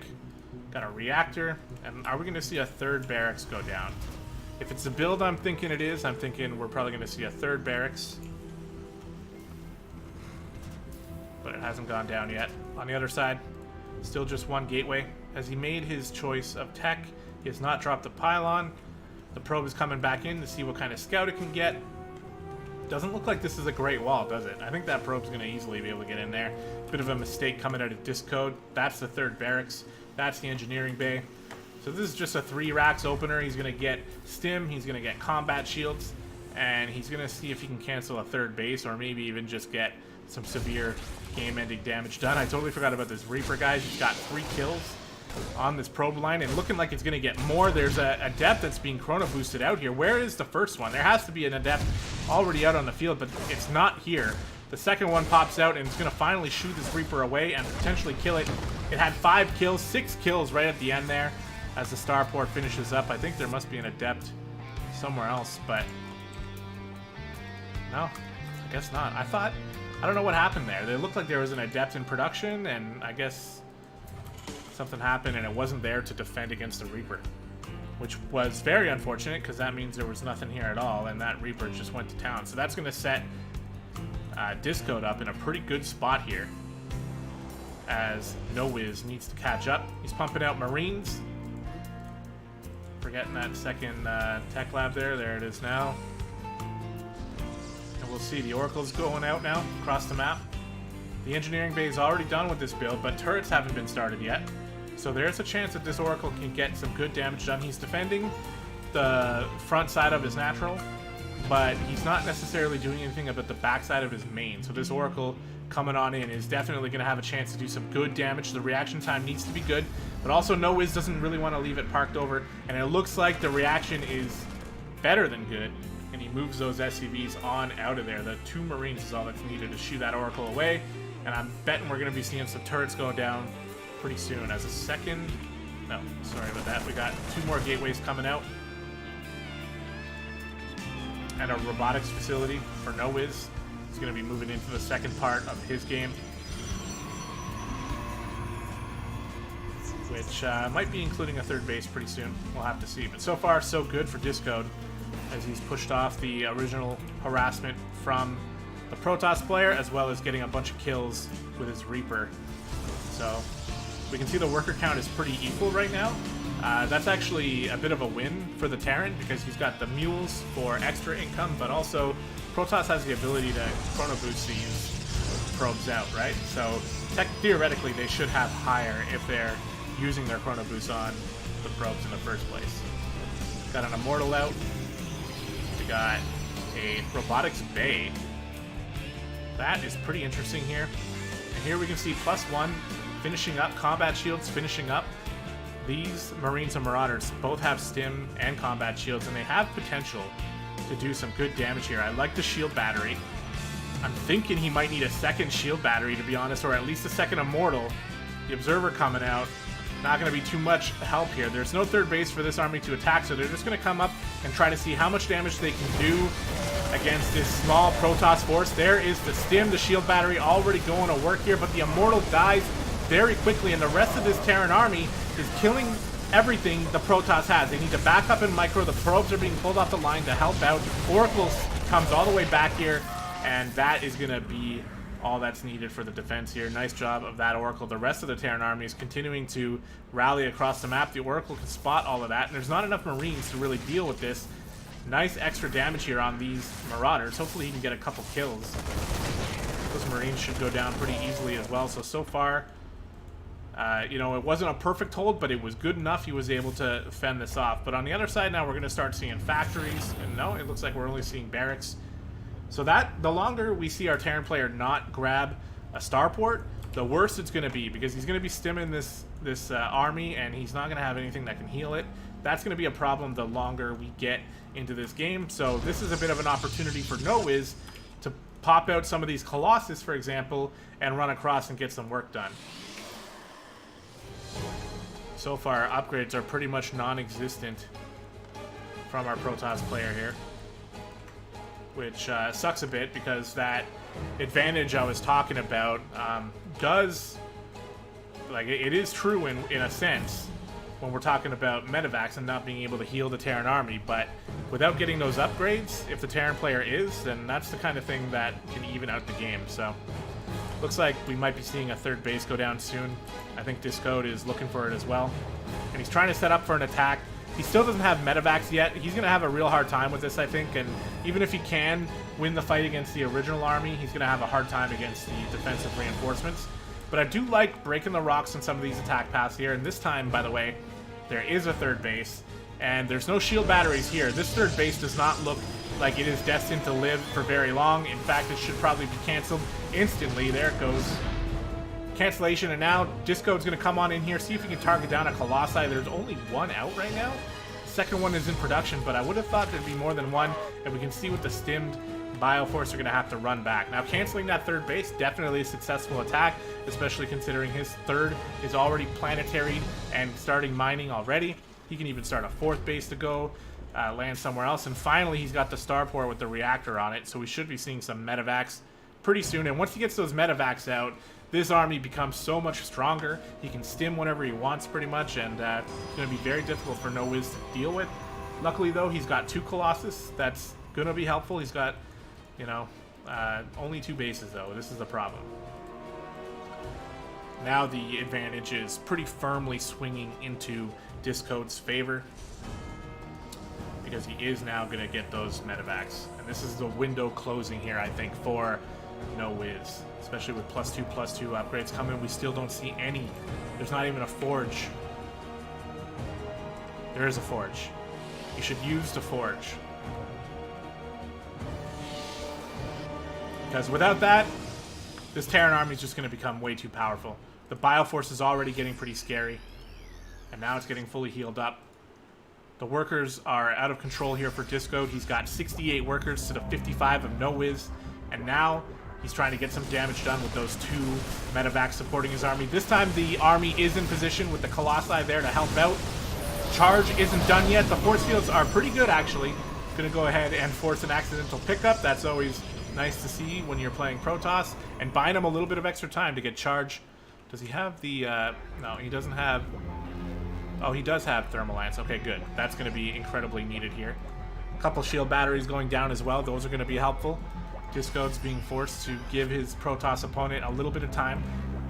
Got a reactor. And are we going to see a 3rd barracks go down? If it's the build I'm thinking it is, I'm thinking we're probably going to see a 3rd barracks. but it hasn't gone down yet. On the other side, still just one gateway. As he made his choice of tech, he has not dropped the pylon. The probe is coming back in to see what kind of scout it can get. Doesn't look like this is a great wall, does it? I think that probe's going to easily be able to get in there. Bit of a mistake coming out of disc code. That's the third barracks. That's the engineering bay. So this is just a 3 racks opener. He's going to get stim, he's going to get combat shields, and he's going to see if he can cancel a third base or maybe even just get some severe game-ending damage done. I totally forgot about this Reaper, guys. He's got 3 kills on this probe line and looking like it's going to get more. There's a adept that's being chrono boosted out here. Where is the first one? There has to be an adept already out on the field, but it's not here. The second one pops out and it's going to finally shoot this Reaper away and potentially kill it. It had 5 kills, 6 kills right at the end there as the starport finishes up. I think there must be an adept somewhere else, but no, I guess not. I don't know what happened there. It looked like there was an adept in production, and I guess something happened and it wasn't there to defend against the Reaper, which was very unfortunate because that means there was nothing here at all and that Reaper just went to town. So that's going to set Discode up in a pretty good spot here as NoWiz needs to catch up. He's pumping out Marines. Forgetting that second tech lab there. There it is now. And we'll see the Oracle's going out now across the map. The engineering bay is already done with this build, but turrets haven't been started yet. So there's a chance that this Oracle can get some good damage done. He's defending the front side of his natural, but he's not necessarily doing anything about the back side of his main. So this Oracle coming on in is definitely going to have a chance to do some good damage. The reaction time needs to be good, but also NoWiz doesn't really want to leave it parked over, and it looks like the reaction is better than good, and he moves those SCVs on out of there. The 2 Marines is all that's needed to shoot that Oracle away, and I'm betting we're going to be seeing some turrets go down pretty soon. As a second, no, sorry about that, we got 2 more gateways coming out, and a robotics facility for NoWiz. He's going to be moving into the second part of his game, which might be including a third base pretty soon. We'll have to see. But so far, so good for Discode, as he's pushed off the original harassment from the Protoss player, as well as getting a bunch of kills with his Reaper. So we can see the worker count is pretty equal right now. That's actually a bit of a win for the Terran because he's got the mules for extra income, but also Protoss has the ability to chrono boost these probes out, right? So theoretically they should have higher if they're using their chrono boost on the probes in the first place. Got an Immortal out. We got a robotics bay. That is pretty interesting here. And here we can see +1 finishing up, combat shields finishing up. These Marines and Marauders both have stim and combat shields, and they have potential to do some good damage here. I like the shield battery. I'm thinking he might need a second shield battery, to be honest, or at least a second Immortal. The Observer coming out. Not going to be too much help here. There's no third base for this army to attack, so they're just going to come up and try to see how much damage they can do against this small Protoss force. There is the stim, the shield battery already going to work here, but the Immortal dies very quickly, and the rest of this Terran army is killing everything the Protoss has. They need to back up in micro. The probes are being pulled off the line to help out. Oracle comes all the way back here, and that is going to be all that's needed for the defense here. Nice job of that Oracle. The rest of the Terran army is continuing to rally across the map. The Oracle can spot all of that, and there's not enough Marines to really deal with this. Nice extra damage here on these Marauders. Hopefully he can get a couple kills. Those Marines should go down pretty easily as well. So far, you know, it wasn't a perfect hold, but it was good enough. He was able to fend this off. But on the other side now, we're going to start seeing factories. And no, it looks like we're only seeing barracks. So that, the longer we see our Terran player not grab a starport, the worse it's going to be, because he's going to be stimming this army, and he's not going to have anything that can heal it. That's going to be a problem the longer we get into this game. So this is a bit of an opportunity for NoWiz to pop out some of these Colossus, for example, and run across and get some work done. So far, upgrades are pretty much non-existent from our Protoss player here, which sucks a bit, because that advantage I was talking about does, like, it is true in a sense when we're talking about medevacs and not being able to heal the Terran army, but without getting those upgrades, if the Terran player is, then that's the kind of thing that can even out the game. So Looks like we might be seeing a third base go down soon. I think Discode is looking for it as well. And he's trying to set up for an attack. He still doesn't have medevacs yet. He's going to have a real hard time with this, I think. And even if he can win the fight against the original army, he's going to have a hard time against the defensive reinforcements. But I do like breaking the rocks on some of these attack paths here. And this time, by the way, there is a third base. And there's no shield batteries here. This third base does not look like it is destined to live for very long. In fact, it should probably be canceled instantly. There it goes. Cancellation, and now Discode's going to come on in here, see if he can target down a Colossi. There's only one out right now. Second one is in production, but I would have thought there'd be more than one, and we can see with the stimmed Bioforce are going to have to run back. Now, canceling that third base, definitely a successful attack, especially considering his third is already planetary and starting mining already. He can even start a fourth base to go, land somewhere else, and finally he's got the starport with the reactor on it, so we should be seeing some medevacs pretty soon. And once he gets those medevacs out, this army becomes so much stronger. He can stim whenever he wants pretty much, and it's going to be very difficult for No Wiz to deal with. Luckily though, he's got 2 Colossus. That's going to be helpful. He's got, you know, only 2 bases though. This is the problem. Now the advantage is pretty firmly swinging into Discode's favor, because he is now going to get those medevacs. And this is the window closing here, I think, for No Wiz. Especially with +2/+2 upgrades coming. We still don't see any. There's not even a forge. There is a forge. You should use the forge. Because without that, this Terran army is just going to become way too powerful. The Bioforce is already getting pretty scary. And now it's getting fully healed up. The workers are out of control here for Discode. He's got 68 workers to the 55 of No Wiz. And now he's trying to get some damage done with those 2 medevacs supporting his army. This time the army is in position with the Colossi there to help out. Charge isn't done yet. The force fields are pretty good, actually. Going to go ahead and force an accidental pickup. That's always nice to see when you're playing Protoss. And buying him a little bit of extra time to get charge. Does he have the... no, he doesn't have... Oh, he does have Thermal Lance. Okay, good. That's going to be incredibly needed here. A couple shield batteries going down as well. Those are going to be helpful. Discode's being forced to give his Protoss opponent a little bit of time.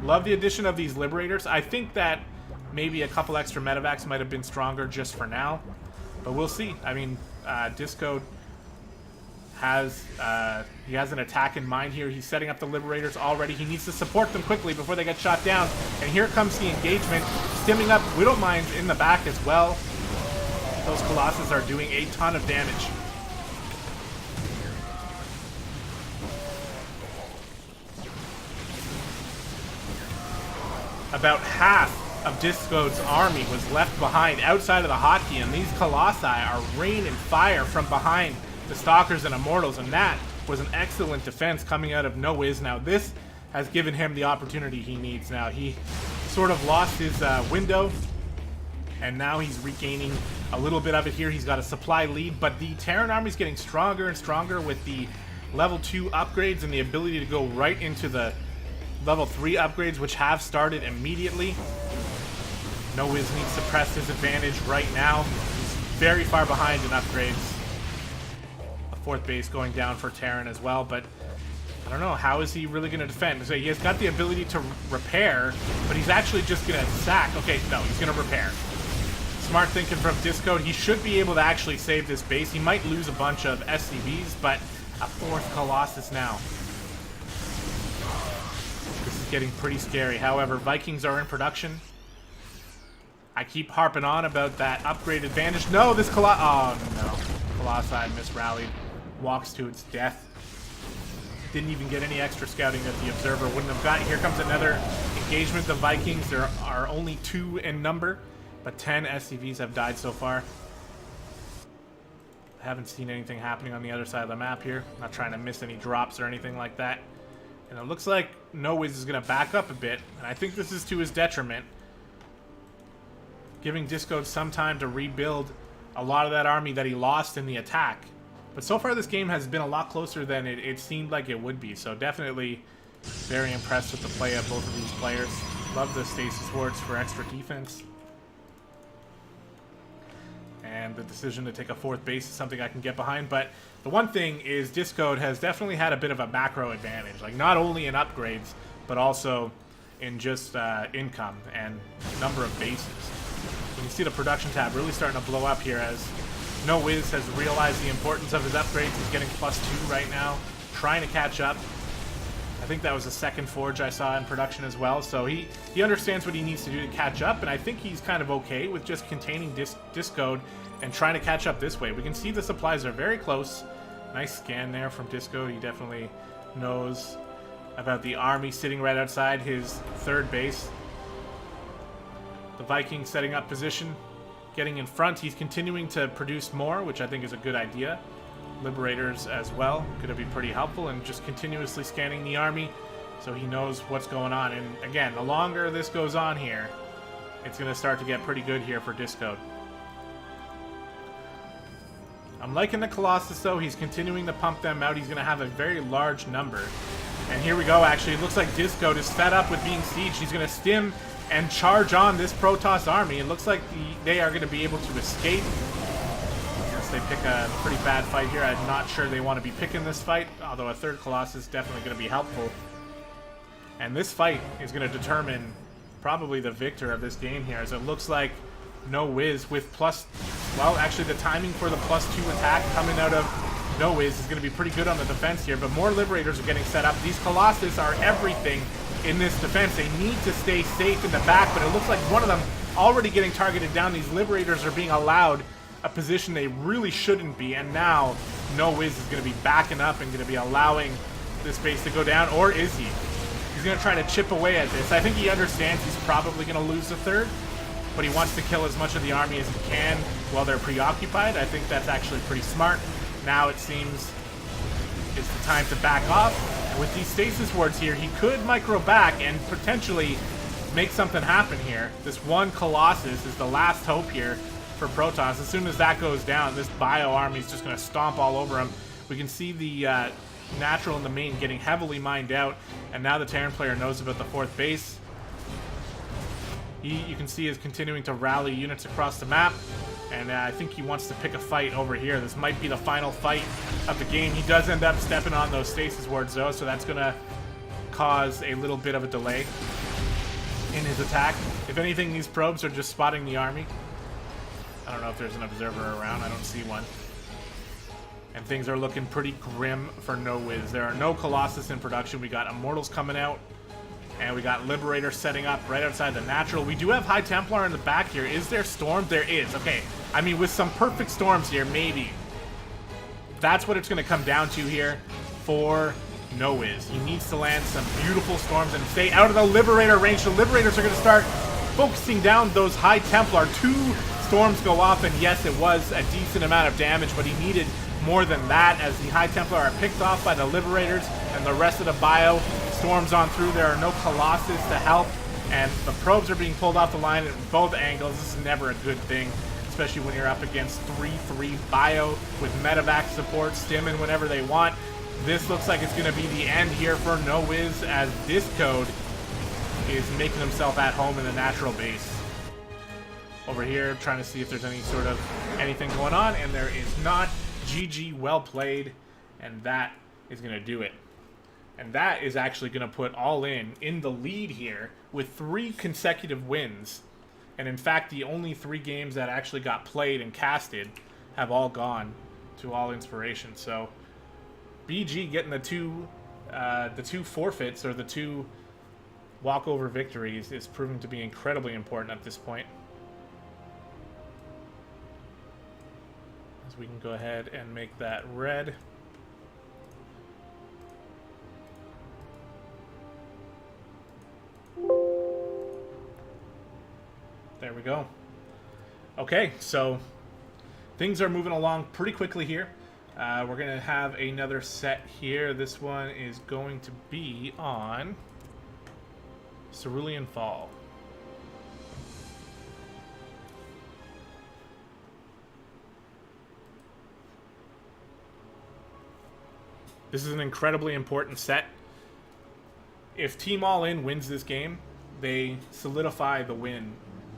Love the addition of these Liberators. I think that maybe a couple extra medevacs might have been stronger just for now. But we'll see. I mean, Discode has he has an attack in mind here. He's setting up the Liberators already. He needs to support them quickly before they get shot down. And here comes the engagement. Stimming up Widowmines in the back as well. Those Colossus are doing a ton of damage. About half of Discode's army was left behind outside of the hotkey, and these Colossi are raining fire from behind the Stalkers and Immortals, and that was an excellent defense coming out of No Wiz. Now this has given him the opportunity he needs now. He sort of lost his window, and now he's regaining a little bit of it here. He's got a supply lead, but the Terran army's getting stronger and stronger with the level 2 upgrades and the ability to go right into the level 3 upgrades, which have started immediately. No Wiz needs to press his advantage right now. He's very far behind in upgrades. A 4th base going down for Terran as well, but I don't know, how is he really going to defend? So he has got the ability to repair, but he's actually just going to sack. Okay, no, he's going to repair. Smart thinking from Discode. He should be able to actually save this base. He might lose a bunch of SCVs, but a 4th Colossus now. This is getting pretty scary. However, Vikings are in production. I keep harping on about that upgrade advantage. No, this Colossi... Oh, no. Colossi misrallied. Walks to its death. Didn't even get any extra scouting that the Observer wouldn't have got. Here comes another engagement. The Vikings, there are only 2 in number, but 10 SCVs have died so far. I haven't seen anything happening on the other side of the map here. I'm not trying to miss any drops or anything like that. And it looks like No Wiz is going to back up a bit, and I think this is to his detriment. Giving Discode some time to rebuild a lot of that army that he lost in the attack. But so far this game has been a lot closer than it seemed like it would be. So definitely very impressed with the play of both of these players. Love the stasis wards for extra defense. And the decision to take a 4th base is something I can get behind. But the one thing is Discode has definitely had a bit of a macro advantage. Like, not only in upgrades, but also in just income and number of bases. You can see the production tab really starting to blow up here as No Wiz has realized the importance of his upgrades. He's getting +2 right now, trying to catch up. I think that was the second forge I saw in production as well, so he understands what he needs to do to catch up, and I think he's kind of okay with just containing Discode and trying to catch up this way. We can see the supplies are very close. Nice scan there from Discode. He definitely knows about the army sitting right outside his third base. The Viking setting up position, getting in front. He's continuing to produce more, which I think is a good idea. Liberators as well, going to be pretty helpful, and just continuously scanning the army so he knows what's going on. And again, the longer this goes on here, it's going to start to get pretty good here for Discode. I'm liking the Colossus though. He's continuing to pump them out. He's going to have a very large number. And here we go, actually. It looks like Discode is fed up with being sieged. He's going to stim and charge on this Protoss army. It looks like they are going to be able to escape. They pick a pretty bad fight here. I'm not sure they want to be picking this fight, although a third Colossus is definitely going to be helpful. And this fight is going to determine probably the victor of this game here, as it looks like No Wiz with well, actually the timing for the +2 attack coming out of No Wiz is going to be pretty good on the defense here, but more Liberators are getting set up. These Colossus are everything in this defense. They need to stay safe in the back, but it looks like one of them already getting targeted down. These Liberators are being allowed a position they really shouldn't be, and now No Wiz is going to be backing up and going to be allowing this base to go down, or is he? He's going to try to chip away at this. I think he understands he's probably going to lose the third, but he wants to kill as much of the army as he can while they're preoccupied. I think that's actually pretty smart. Now it seems it's the time to back off, and with these stasis wards here, he could micro back and potentially make something happen here. This one Colossus is the last hope here for Protoss. As soon as that goes down, this bio army is just going to stomp all over him. We can see the natural in the main getting heavily mined out, and now the Terran player knows about the fourth base. You can see is continuing to rally units across the map, and I think he wants to pick a fight over here. This might be the final fight of the game. He does end up stepping on those stasis wards though, so that's going to cause a little bit of a delay in his attack. If anything, these probes are just spotting the army. I don't know if there's an observer around. I don't see one. And things are looking pretty grim for No Wiz. There are no Colossus in production. We got Immortals coming out, and we got Liberator setting up right outside the natural. We do have High Templar in the back here. Is there Storm? There is. Okay. I mean, with some perfect storms here, maybe. That's what it's going to come down to here for No Wiz. He needs to land some beautiful storms and stay out of the Liberator range. The Liberators are going to start focusing down those High Templar. 2 storms go off, and yes, it was a decent amount of damage, but he needed more than that as the High Templar are picked off by the Liberators, and the rest of the bio storms on through. There are no Colossus to help, and the probes are being pulled off the line at both angles. This is never a good thing, especially when you're up against 3-3 bio with medevac support, stimming whenever they want. This looks like it's going to be the end here for No Wiz as Discode is making himself at home in the natural base. Over here, trying to see if there's any sort of anything going on, and there is not. GG, well played, and that is going to do it. And that is actually going to put All in the lead here with 3 consecutive wins. And in fact, the only 3 games that actually got played and casted have all gone to All Inspiration. So BG getting the two forfeits, or the 2 walkover victories, is proving to be incredibly important at this point. We can go ahead and make that red. There we go. Okay, so things are moving along pretty quickly here. We're going to have another set here. This one is going to be on Cerulean Fall. This is an incredibly important set. If Team All In wins this game, they solidify the win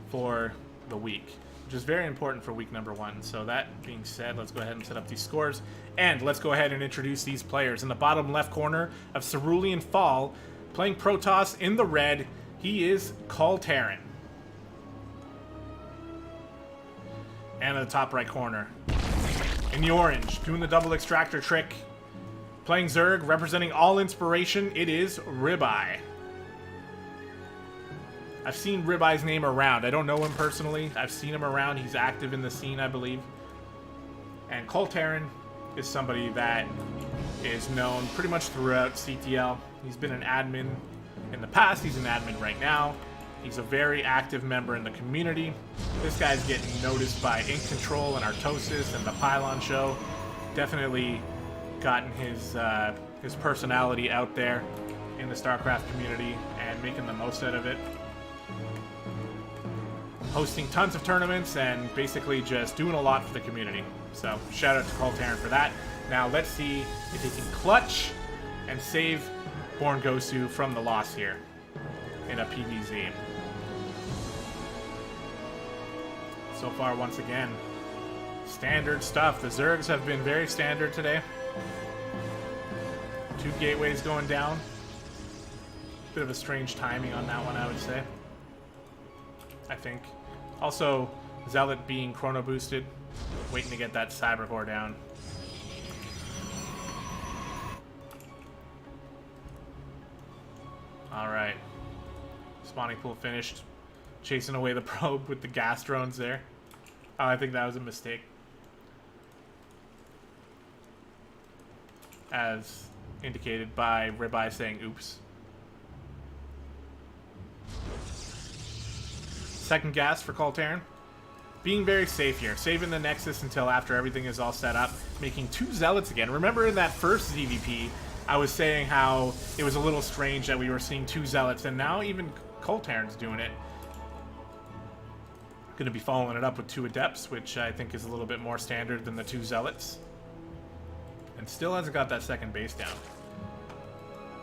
for the week, which is very important for week number 1. So that being said, let's go ahead and set up these scores, and let's go ahead and introduce these players. In the bottom left corner of Cerulean Fall, Playing Protoss in the red, he is Coltaren. And in the top right corner, in the orange, doing the double extractor trick, playing Zerg, representing all inspiration, it is Ribeye. I've seen Ribeye's name around. I don't know him personally. I've seen him around. He's active in the scene, I believe. And Coltaren is somebody that is known pretty much throughout CTL. He's been an admin in the past. He's an admin right now. He's a very active member in the community. This guy's getting noticed by Ink Control and Artosis and the Pylon Show. Definitely gotten his personality out there in the StarCraft community and making the most out of it. Hosting tons of tournaments and basically just doing a lot for the community. So shout out to Coltaren for that. Now let's see if he can clutch and save BornG from the loss here in a PvZ. So far, once again, standard stuff. The Zergs have been very standard today. 2 gateways going down. Bit of a strange timing on that one, I would say. I think. Also, Zealot being chrono boosted. Waiting to get that Cyber Core down. Alright. Spawning pool finished. Chasing away the probe with the gas drones there. Oh, I think that was a mistake. As indicated by Ribeye saying oops. Second gas for Coltaren. Being very safe here. Saving the Nexus until after everything is all set up. Making 2 Zealots again. Remember in that first ZVP, I was saying how it was a little strange that we were seeing 2 Zealots, and now even Coltaren's doing it. Going to be following it up with 2 Adepts, which I think is a little bit more standard than the 2 Zealots. And still hasn't got that second base down.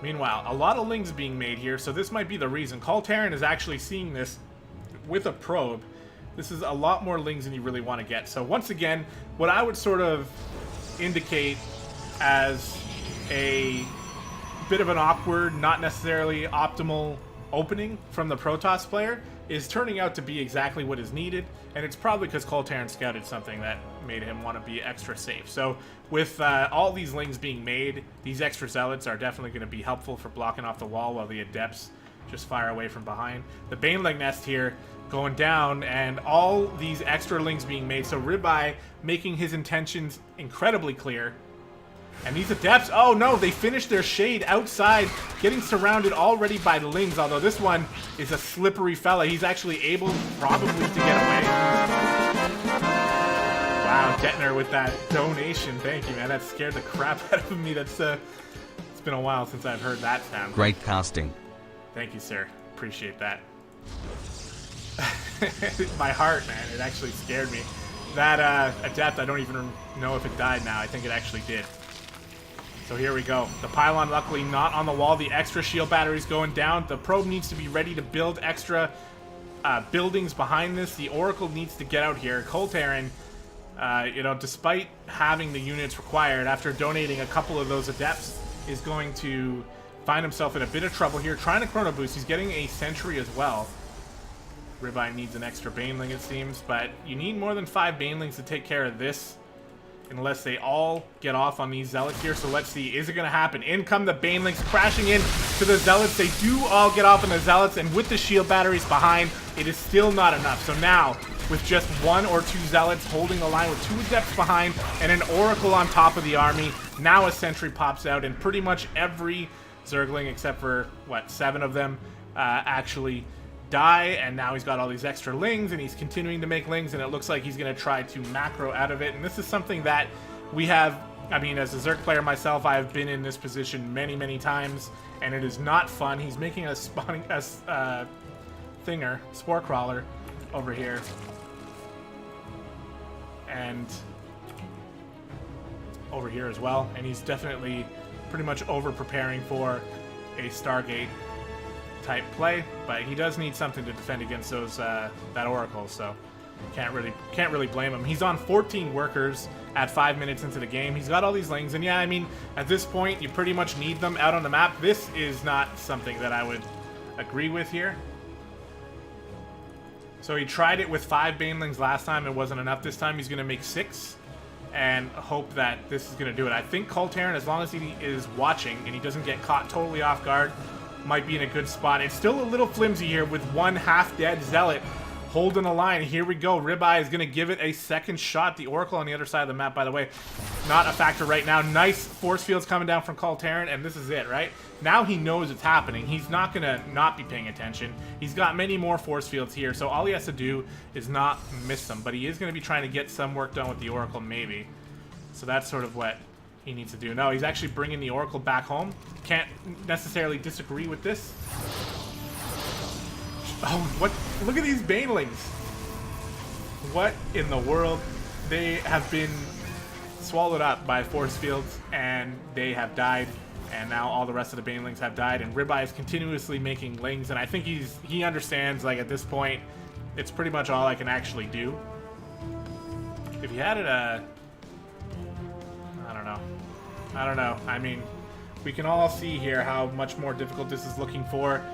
Meanwhile, a lot of Lings being made here, so this might be the reason. Coltaren is actually seeing this with a probe. This is a lot more Lings than you really want to get. So once again, what I would sort of indicate as a bit of an awkward, not necessarily optimal opening from the Protoss player is turning out to be exactly what is needed, and it's probably because Coltaren scouted something that made him want to be extra safe. So with all these Lings being made, these extra Zealots are definitely going to be helpful for blocking off the wall while the Adepts just fire away from behind. The Baneling Nest here going down, and all these extra Lings being made, so Ribeye making his intentions incredibly clear. And these Adepts, oh no, they finished their shade outside, getting surrounded already by the Lings, although this one is a slippery fella. He's actually able probably to get away. Wow, Detner with that donation. Thank you, man. That scared the crap out of me. It's been a while since I've heard that sound. Great casting. Thank you, sir. Appreciate that. My heart, man, it actually scared me. That Adept, I don't even know if it died now. I think it actually did. So here we go. The pylon luckily not on the wall. The extra shield batteries going down. The probe needs to be ready to build extra buildings behind this. The Oracle needs to get out here. Coltaren, you know, despite having the units required, after donating a couple of those Adepts, is going to find himself in a bit of trouble here. Trying to chrono boost. He's getting a sentry as well. Ribeye needs an extra Baneling, it seems, but you need more than 5 Banelings to take care of this, unless they all get off on these Zealots here. So let's see, is it going to happen? In come the Banelings, crashing in to the Zealots. They do all get off on the Zealots, and with the shield batteries behind, it is still not enough. So now, with just 1 or 2 Zealots holding the line with 2 Adepts behind and an Oracle on top of the army, now a sentry pops out, and pretty much every Zergling, except for, what, 7 of them, actually die, and now he's got all these extra Lings, and he's continuing to make Lings, and it looks like he's going to try to macro out of it. And this is something that we have, I mean, as a Zerg player myself, I have been in this position many, many times, and it is not fun. He's making a spawning, thinger, Spore Crawler over here, and over here as well, and he's definitely pretty much over preparing for a Stargate type play, but he does need something to defend against those that Oracle. So Can't really blame him. He's on 14 workers at 5 minutes into the game. He's got all these lings, and yeah, I mean, at this point, you pretty much need them out on the map. This is not something that I would agree with here. So he tried it with 5 banelings last time. It wasn't enough this time. He's going to make 6 and hope that this is going to do it. I think Coltarin, as long as he is watching and he doesn't get caught totally off guard, might be in a good spot. It's still a little flimsy here with one half-dead Zealot holding the line. Here we go. Ribeye is going to give it a second shot. The Oracle on the other side of the map, by the way, not a factor right now. Nice force fields coming down from Coltarin, and this is it, right? Now he knows it's happening. He's not going to not be paying attention. He's got many more force fields here, so all he has to do is not miss them. But he is going to be trying to get some work done with the Oracle, maybe. So that's sort of what he needs to do. No, he's actually bringing the Oracle back home. Can't necessarily disagree with this. Oh, what? Look at these banelings. What in the world? They have been swallowed up by force fields, and they have died. And now all the rest of the banelings have died, and Ribeye is continuously making lings, and I think he understands, like, at this point, it's pretty much all I can actually do. If he had it, I don't know. I mean, we can all see here how much more difficult this is looking for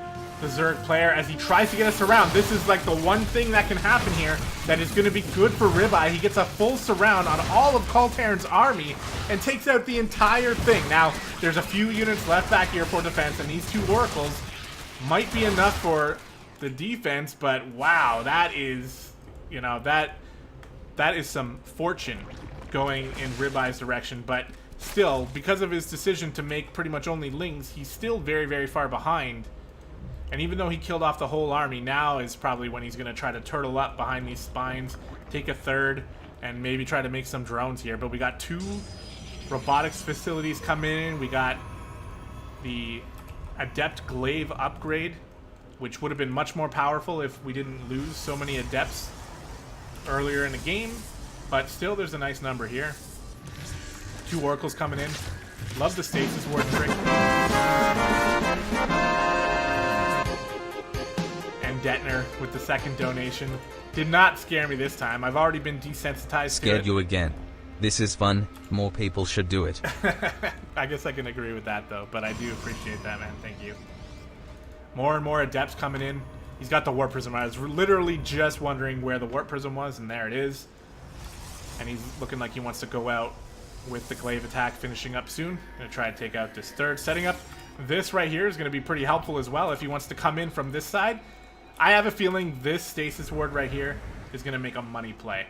the Zerg player as he tries to get us around. This is like the one thing that can happen here that is going to be good for Ribeye. He gets a full surround on all of Coltarin's army and takes out the entire thing. Now, there's a few units left back here for defense, and these 2 Oracles might be enough for the defense, but wow, that is, you know, that is some fortune going in Ribeye's direction. But still, because of his decision to make pretty much only lings, he's still very, very far behind. And even though he killed off the whole army, now is probably when he's going to try to turtle up behind these spines, take a third, and maybe try to make some drones here. But we got 2 robotics facilities coming in. We got the Adept Glaive upgrade, which would have been much more powerful if we didn't lose so many Adepts earlier in the game. But still, there's a nice number here. 2 Oracles coming in. Love the Stasis Ward trick. And Detner with the second donation. Did not scare me this time. I've already been desensitized Scared you again. This is fun. More people should do it. I guess I can agree with that, though. But I do appreciate that, man. Thank you. More and more Adepts coming in. He's got the Warp Prism. I was literally just wondering where the Warp Prism was, and there it is. And he's looking like he wants to go out with the Glaive attack finishing up soon. Going to try to take out this third. Setting up this right here is going to be pretty helpful as well if he wants to come in from this side. I have a feeling this Stasis Ward right here is going to make a money play.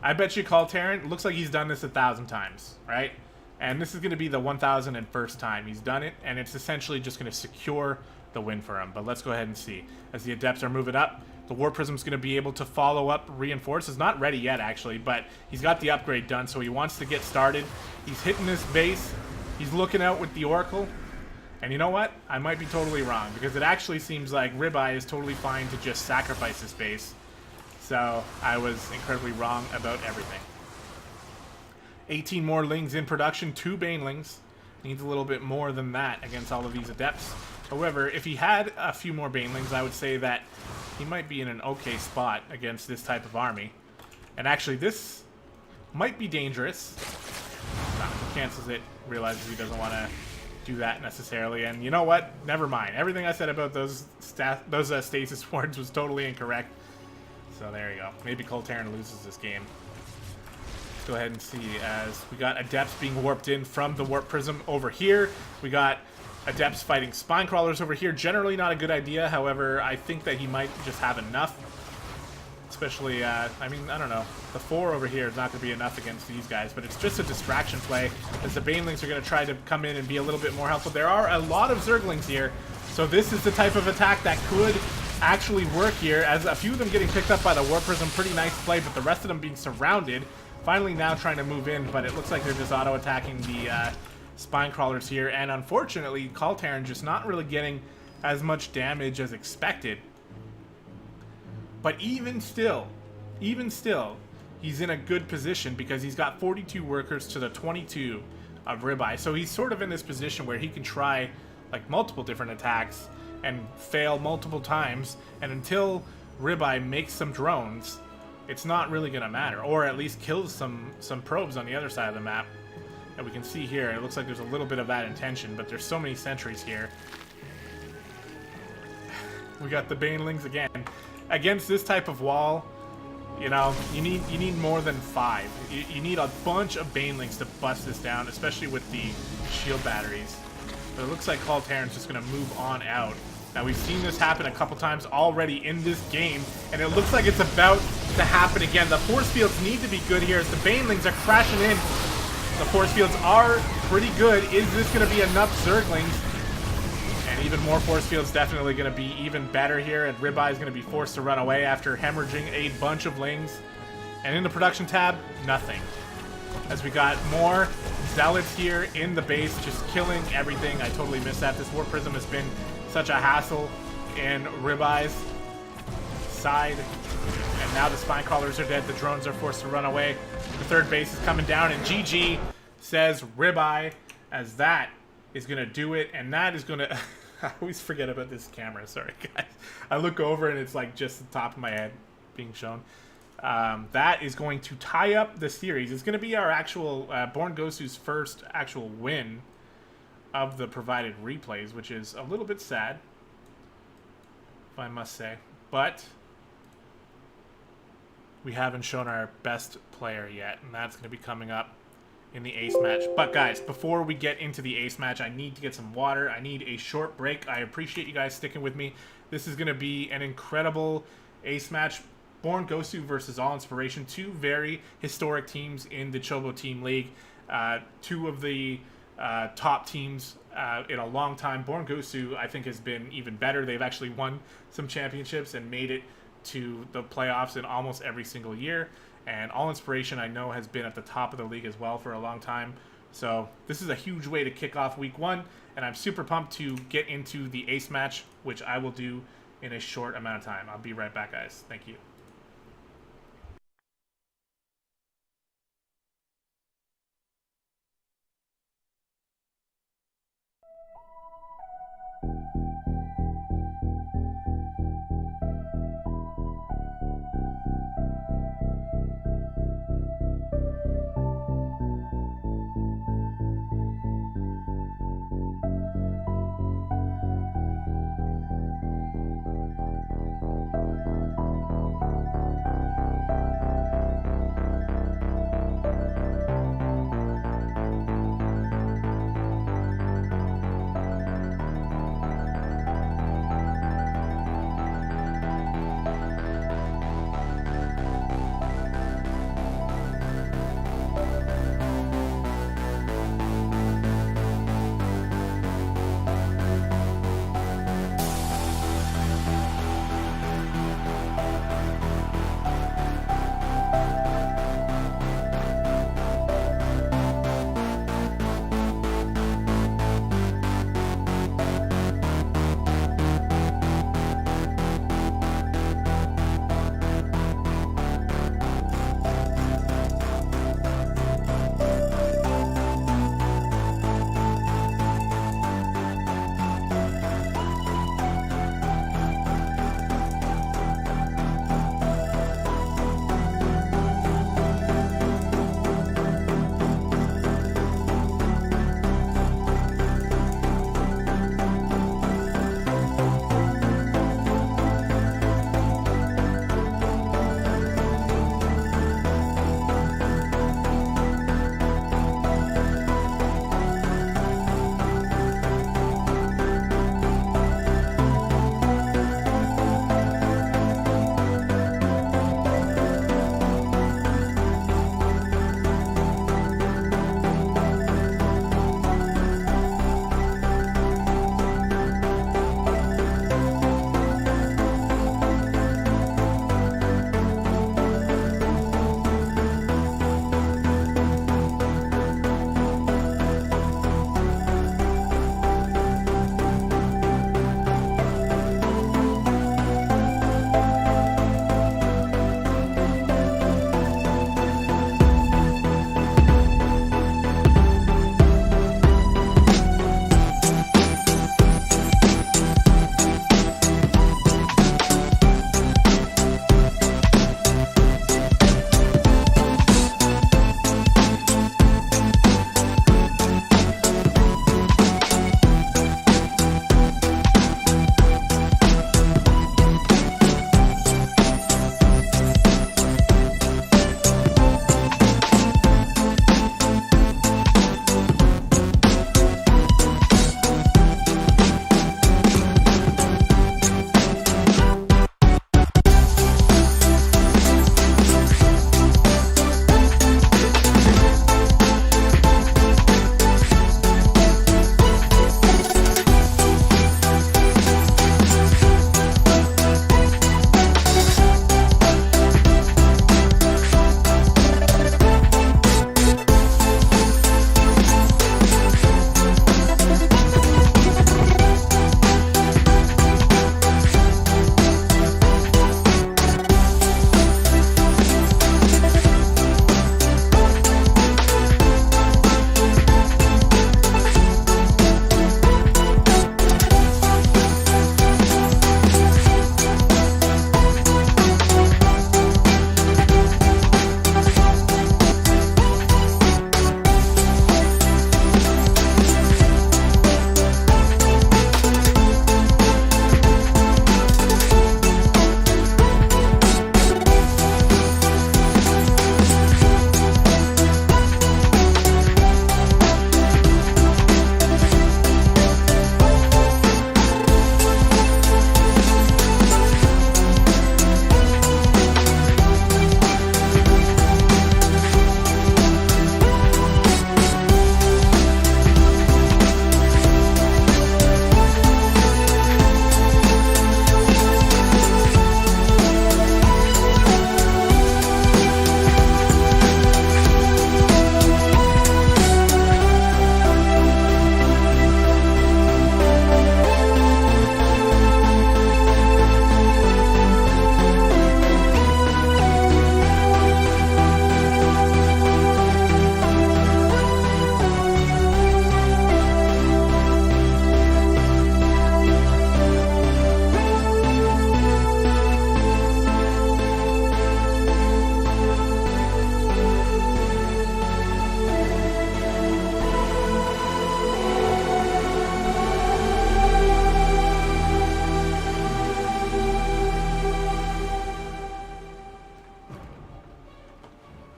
I bet you Coltarin, looks like he's done this 1,000 times, right? And this is going to be the 1,001st time he's done it, and it's essentially just going to secure the win for him. But let's go ahead and see. As the Adepts are moving up, the Warp Prism's going to be able to follow up Reinforce. It's not ready yet, actually, but he's got the upgrade done, so he wants to get started. He's hitting this base. He's looking out with the Oracle. And you know what? I might be totally wrong, because it actually seems like Ribeye is totally fine to just sacrifice this base. So I was incredibly wrong about everything. 18 more lings in production, 2 banelings. Needs a little bit more than that against all of these Adepts. However, if he had a few more banelings, I would say that he might be in an okay spot against this type of army. And actually, this might be dangerous. No, he cancels it, realizes he doesn't want to do that necessarily, and you know what? Never mind. Everything I said about those Stasis Wards was totally incorrect. So there you go. Maybe Coltarin loses this game. Let's go ahead and see as we got Adepts being warped in from the Warp Prism over here. We got Adepts fighting Spine Crawlers over here. Generally not a good idea. However, I think that he might just have enough. Especially, I mean, I don't know. The 4 over here is not going to be enough against these guys, but it's just a distraction play as the Banelings are going to try to come in and be a little bit more helpful. There are a lot of Zerglings here, so this is the type of attack that could actually work here, as a few of them getting picked up by the Warp Prism. Pretty nice play, but the rest of them being surrounded. Finally now trying to move in, but it looks like they're just auto-attacking the Spine Crawlers here, and unfortunately, Coltarin just not really getting as much damage as expected. But even still, he's in a good position because he's got 42 workers to the 22 of Ribeye. So he's sort of in this position where he can try like multiple different attacks and fail multiple times. And until Ribeye makes some drones, it's not really going to matter. Or at least kill some probes on the other side of the map. And we can see here, it looks like there's a little bit of that intention, but there's so many sentries here. We got the Banelings again. Against this type of wall, you know, you need more than 5. You need a bunch of Banelings to bust this down, especially with the shield batteries. But it looks like Hull Terran's just going to move on out. Now, we've seen this happen a couple times already in this game, and it looks like it's about to happen again. The force fields need to be good here as the Banelings are crashing in. The force fields are pretty good. Is this going to be enough Zerglings? And even more force fields definitely going to be even better here, and Ribeye is going to be forced to run away after hemorrhaging a bunch of Lings. And in the production tab, nothing. As we got more Zealots here in the base, just killing everything. I totally missed that. This War Prism has been such a hassle in Ribeye's side. And now the Spine Crawlers are dead. The drones are forced to run away. The third base is coming down, and GG says Ribeye, as that is going to do it. And that is going to... I always forget about this camera. Sorry, guys. I look over, and it's like just the top of my head being shown. That is going to tie up the series. It's going to be our actual BornG's first actual win of the provided replays, which is a little bit sad, if I must say. But we haven't shown our best player yet, and that's going to be coming up in the ace match. But guys, before we get into the ace match, I need to get some water. I need a short break. I appreciate you guys sticking with me. This is going to be an incredible ace match. BornG versus All Inspiration, 2 very historic teams in the Chobo Team League. 2 of the top teams in a long time. BornG, I think, has been even better. They've actually won some championships and made it to the playoffs in almost every single year. And All Inspiration, I know, has been at the top of the league as well for a long time. So this is a huge way to kick off week 1, and I'm super pumped to get into the ace match, which I will do in a short amount of time. I'll be right back, guys. Thank you.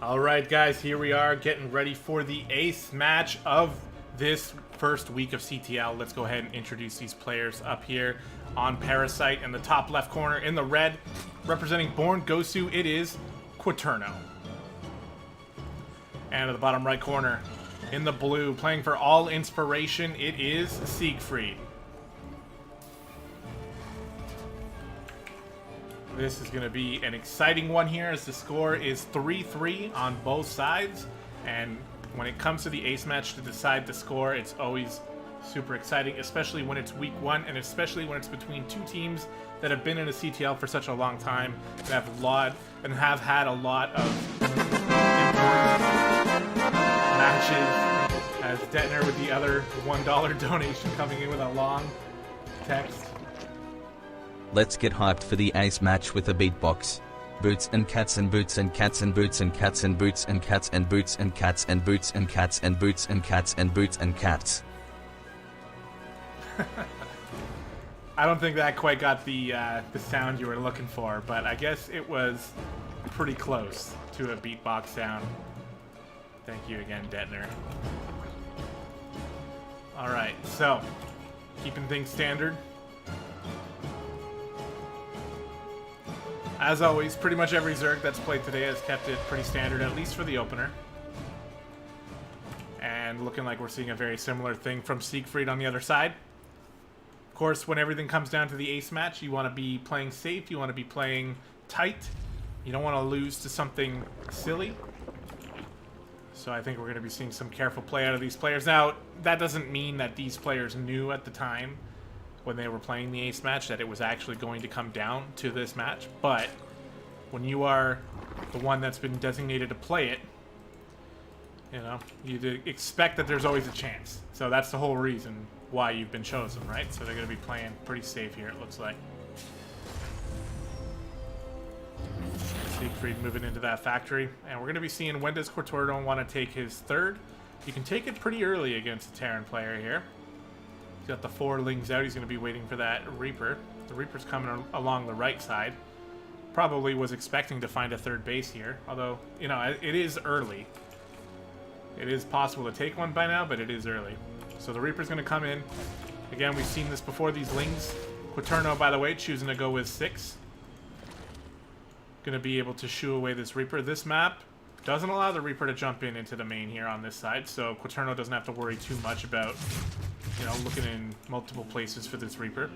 All right, guys, here we are getting ready for the ace match of this first week of CTL. Let's go ahead and introduce these players up here on Parasite. In the top left corner, in the red, representing BornG, it is Quaterno. And at the bottom right corner, in the blue, playing for All Inspiration, it is Siegfried. This is going to be an exciting one here, as the score is 3-3 on both sides. And when it comes to the ace match to decide the score, it's always super exciting, especially when it's week one, and especially when it's between two teams that have been in a CTL for such a long time and have had a lot of important matches. As Detner with the other $1 donation coming in with a long text. Let's get hyped for the ace match with a beatbox. Boots and cats and boots and cats and boots and cats and boots and cats and boots and cats and boots and cats and boots and cats and boots and cats. I don't think that quite got the sound you were looking for, but I guess it was pretty close to a beatbox sound. Thank you again, Detner. All right, so keeping things standard. As always, pretty much every Zerg that's played today has kept it pretty standard, at least for the opener. And looking like we're seeing a very similar thing from Siegfried on the other side. Of course, when everything comes down to the ace match, you want to be playing safe, you want to be playing tight. You don't want to lose to something silly. So I think we're going to be seeing some careful play out of these players. Now, that doesn't mean that these players knew at the time when they were playing the ace match that it was actually going to come down to this match, but when you are the one that's been designated to play it, you know, you expect that there's always a chance. So that's the whole reason why you've been chosen, right? So they're going to be playing pretty safe here, it looks like. Siegfried moving into that factory, and we're going to be seeing, when does Quaterno want to take his third? You can take it pretty early against a Terran player here. He's got the 4 lings out. He's going to be waiting for that Reaper. The Reaper's coming along the right side. Probably was expecting to find a third base here. Although, you know, it is early. It is possible to take one by now, but it is early. So the Reaper's going to come in. Again, we've seen this before, these lings. Quaterno, by the way, choosing to go with 6. Going to be able to shoo away this Reaper. This map doesn't allow the Reaper to jump into the main here on this side, so Quaterno doesn't have to worry too much about, you know, looking in multiple places for this Reaper.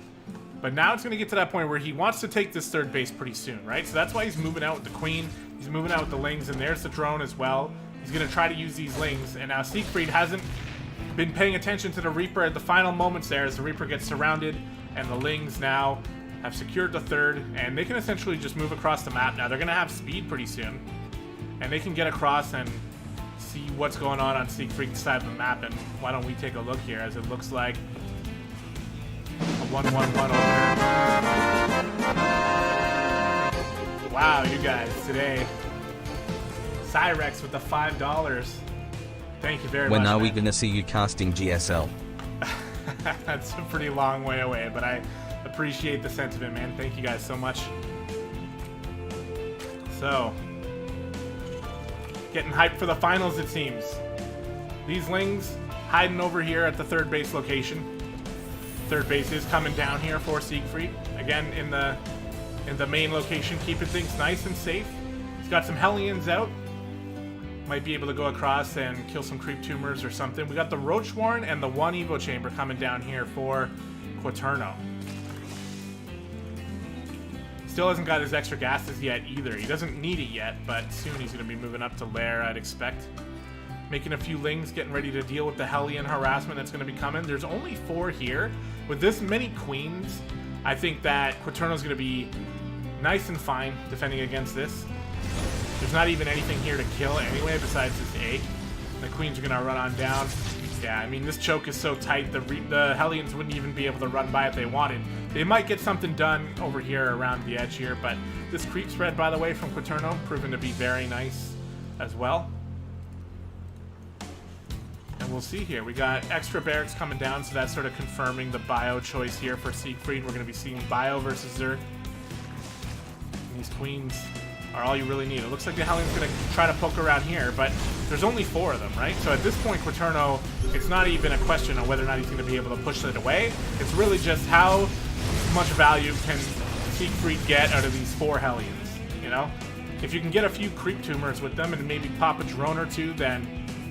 But now it's going to get to that point where he wants to take this third base pretty soon, right? So that's why he's moving out with the Queen. He's moving out with the lings, and there's the drone as well. He's going to try to use these lings, and now Siegfried hasn't been paying attention to the Reaper at the final moments there as the Reaper gets surrounded, and the lings now have secured the third, and they can essentially just move across the map now. They're going to have speed pretty soon, and they can get across and see what's going on Siegfried's side of the map. And why don't we take a look here, as it looks like a 1-1-1 opener. Wow, you guys today. Cyrex with the $5. Thank you very much. When are we gonna see you casting GSL? That's a pretty long way away, but I appreciate the sentiment, man. Thank you guys so much. So, getting hyped for the finals, it seems. These lings hiding over here at the third base location. Third base is coming down here for Siegfried. Again, in the main location, keeping things nice and safe. He's got some Hellions out. Might be able to go across and kill some creep tumors or something. We got the Roach Warren and the 1 Evo Chamber coming down here for Quaterno. Still hasn't got his extra gases yet either. He doesn't need it yet, but soon he's going to be moving up to Lair, I'd expect. Making a few lings, getting ready to deal with the Hellion harassment that's going to be coming. There's only 4 here. With this many queens, I think that Quaterno's going to be nice and fine defending against this. There's not even anything here to kill anyway besides this egg. The queens are going to run on down. Yeah, I mean, this choke is so tight, the Hellions wouldn't even be able to run by if they wanted. They might get something done over here around the edge here, but this creep spread, by the way, from Quaterno, proven to be very nice as well. And we'll see here. We got extra barracks coming down, so that's sort of confirming the bio choice here for Siegfried. We're going to be seeing bio versus Zerg. And these queens are all you really need. It looks like the Hellion's going to try to poke around here, but there's only 4 of them, right? So at this point, Quaterno, it's not even a question of whether or not he's going to be able to push it away. It's really just how much value can Siegfried get out of these 4 Hellions, you know? If you can get a few creep tumors with them and maybe pop a drone or 2, then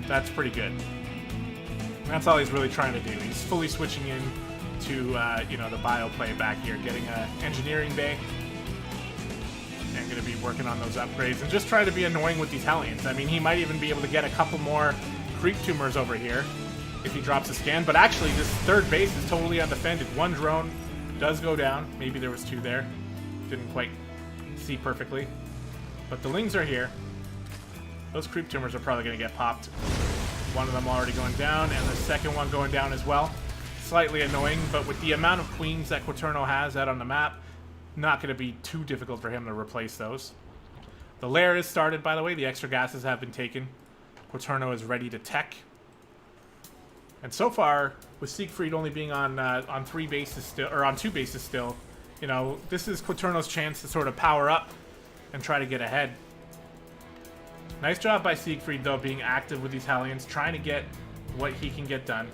that's pretty good. That's all he's really trying to do. He's fully switching in to, you know, the bio play back here, getting an engineering bay. And going to be working on those upgrades and just try to be annoying with these Hellions. I mean, he might even be able to get a couple more creep tumors over here if he drops a scan. But actually, this third base is totally undefended. 1 drone does go down. Maybe there was 2 there. Didn't quite see perfectly. But the Lings are here. Those creep tumors are probably going to get popped. One of them already going down, and the second one going down as well. Slightly annoying, but with the amount of queens that Quaterno has out on the map, not going to be too difficult for him to replace those. The lair is started, by the way. The extra gases have been taken. Quaterno is ready to tech. And so far, with Siegfried only being on 3 bases still, or on 2 bases still, you know, this is Quaterno's chance to sort of power up and try to get ahead. Nice job by Siegfried, though, being active with these Hellions, trying to get what he can get done.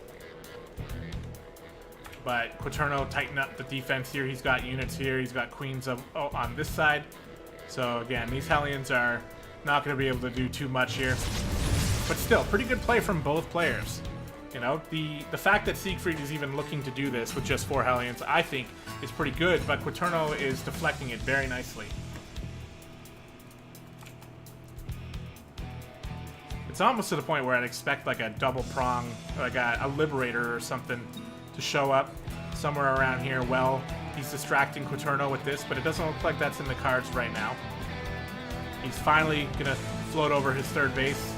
But Quaterno tightened up the defense here. He's got units here. He's got queens on this side. So, again, these Hellions are not going to be able to do too much here. But still, pretty good play from both players. You know, the fact that Siegfried is even looking to do this with just 4 Hellions, I think, is pretty good. But Quaterno is deflecting it very nicely. It's almost to the point where I'd expect like a double prong, like a Liberator or something to show up somewhere around here. Well, he's distracting Quaterno with this, but it doesn't look like that's in the cards right now. He's finally going to float over his third base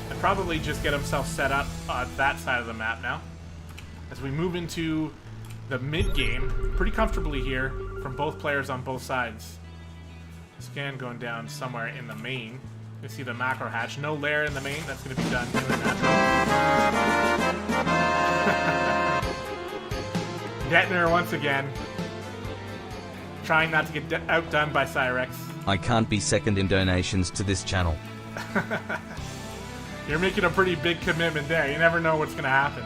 and probably just get himself set up on that side of the map now. As we move into the mid-game, pretty comfortably here from both players on both sides. Scan going down somewhere in the main. You see the macro hatch. No lair in the main. That's going to be done in the natural. Detner once again. Trying not to get outdone by Cyrex. I can't be second in donations to this channel. You're making a pretty big commitment there. You never know what's going to happen.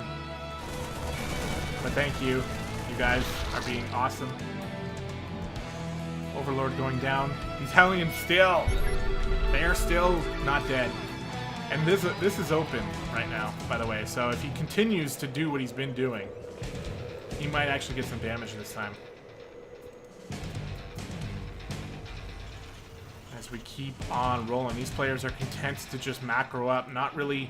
But thank you. You guys are being awesome. Overlord going down. These Hellions still. They're still not dead. And this is open right now, by the way. So if he continues to do what he's been doing, he might actually get some damage this time. As we keep on rolling, these players are content to just macro up, not really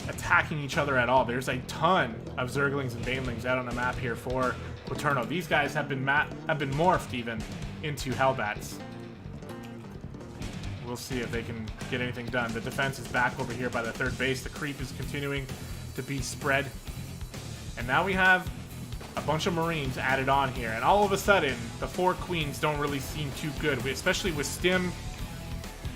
attacking each other at all. There's a ton of Zerglings and Banelings out on the map here for Quaterno. These guys have been morphed even into Hellbats. We'll see if they can get anything done. The defense is back over here by the third base. The creep is continuing to be spread. And now we have a bunch of Marines added on here. And all of a sudden, the 4 queens don't really seem too good, especially with Stim.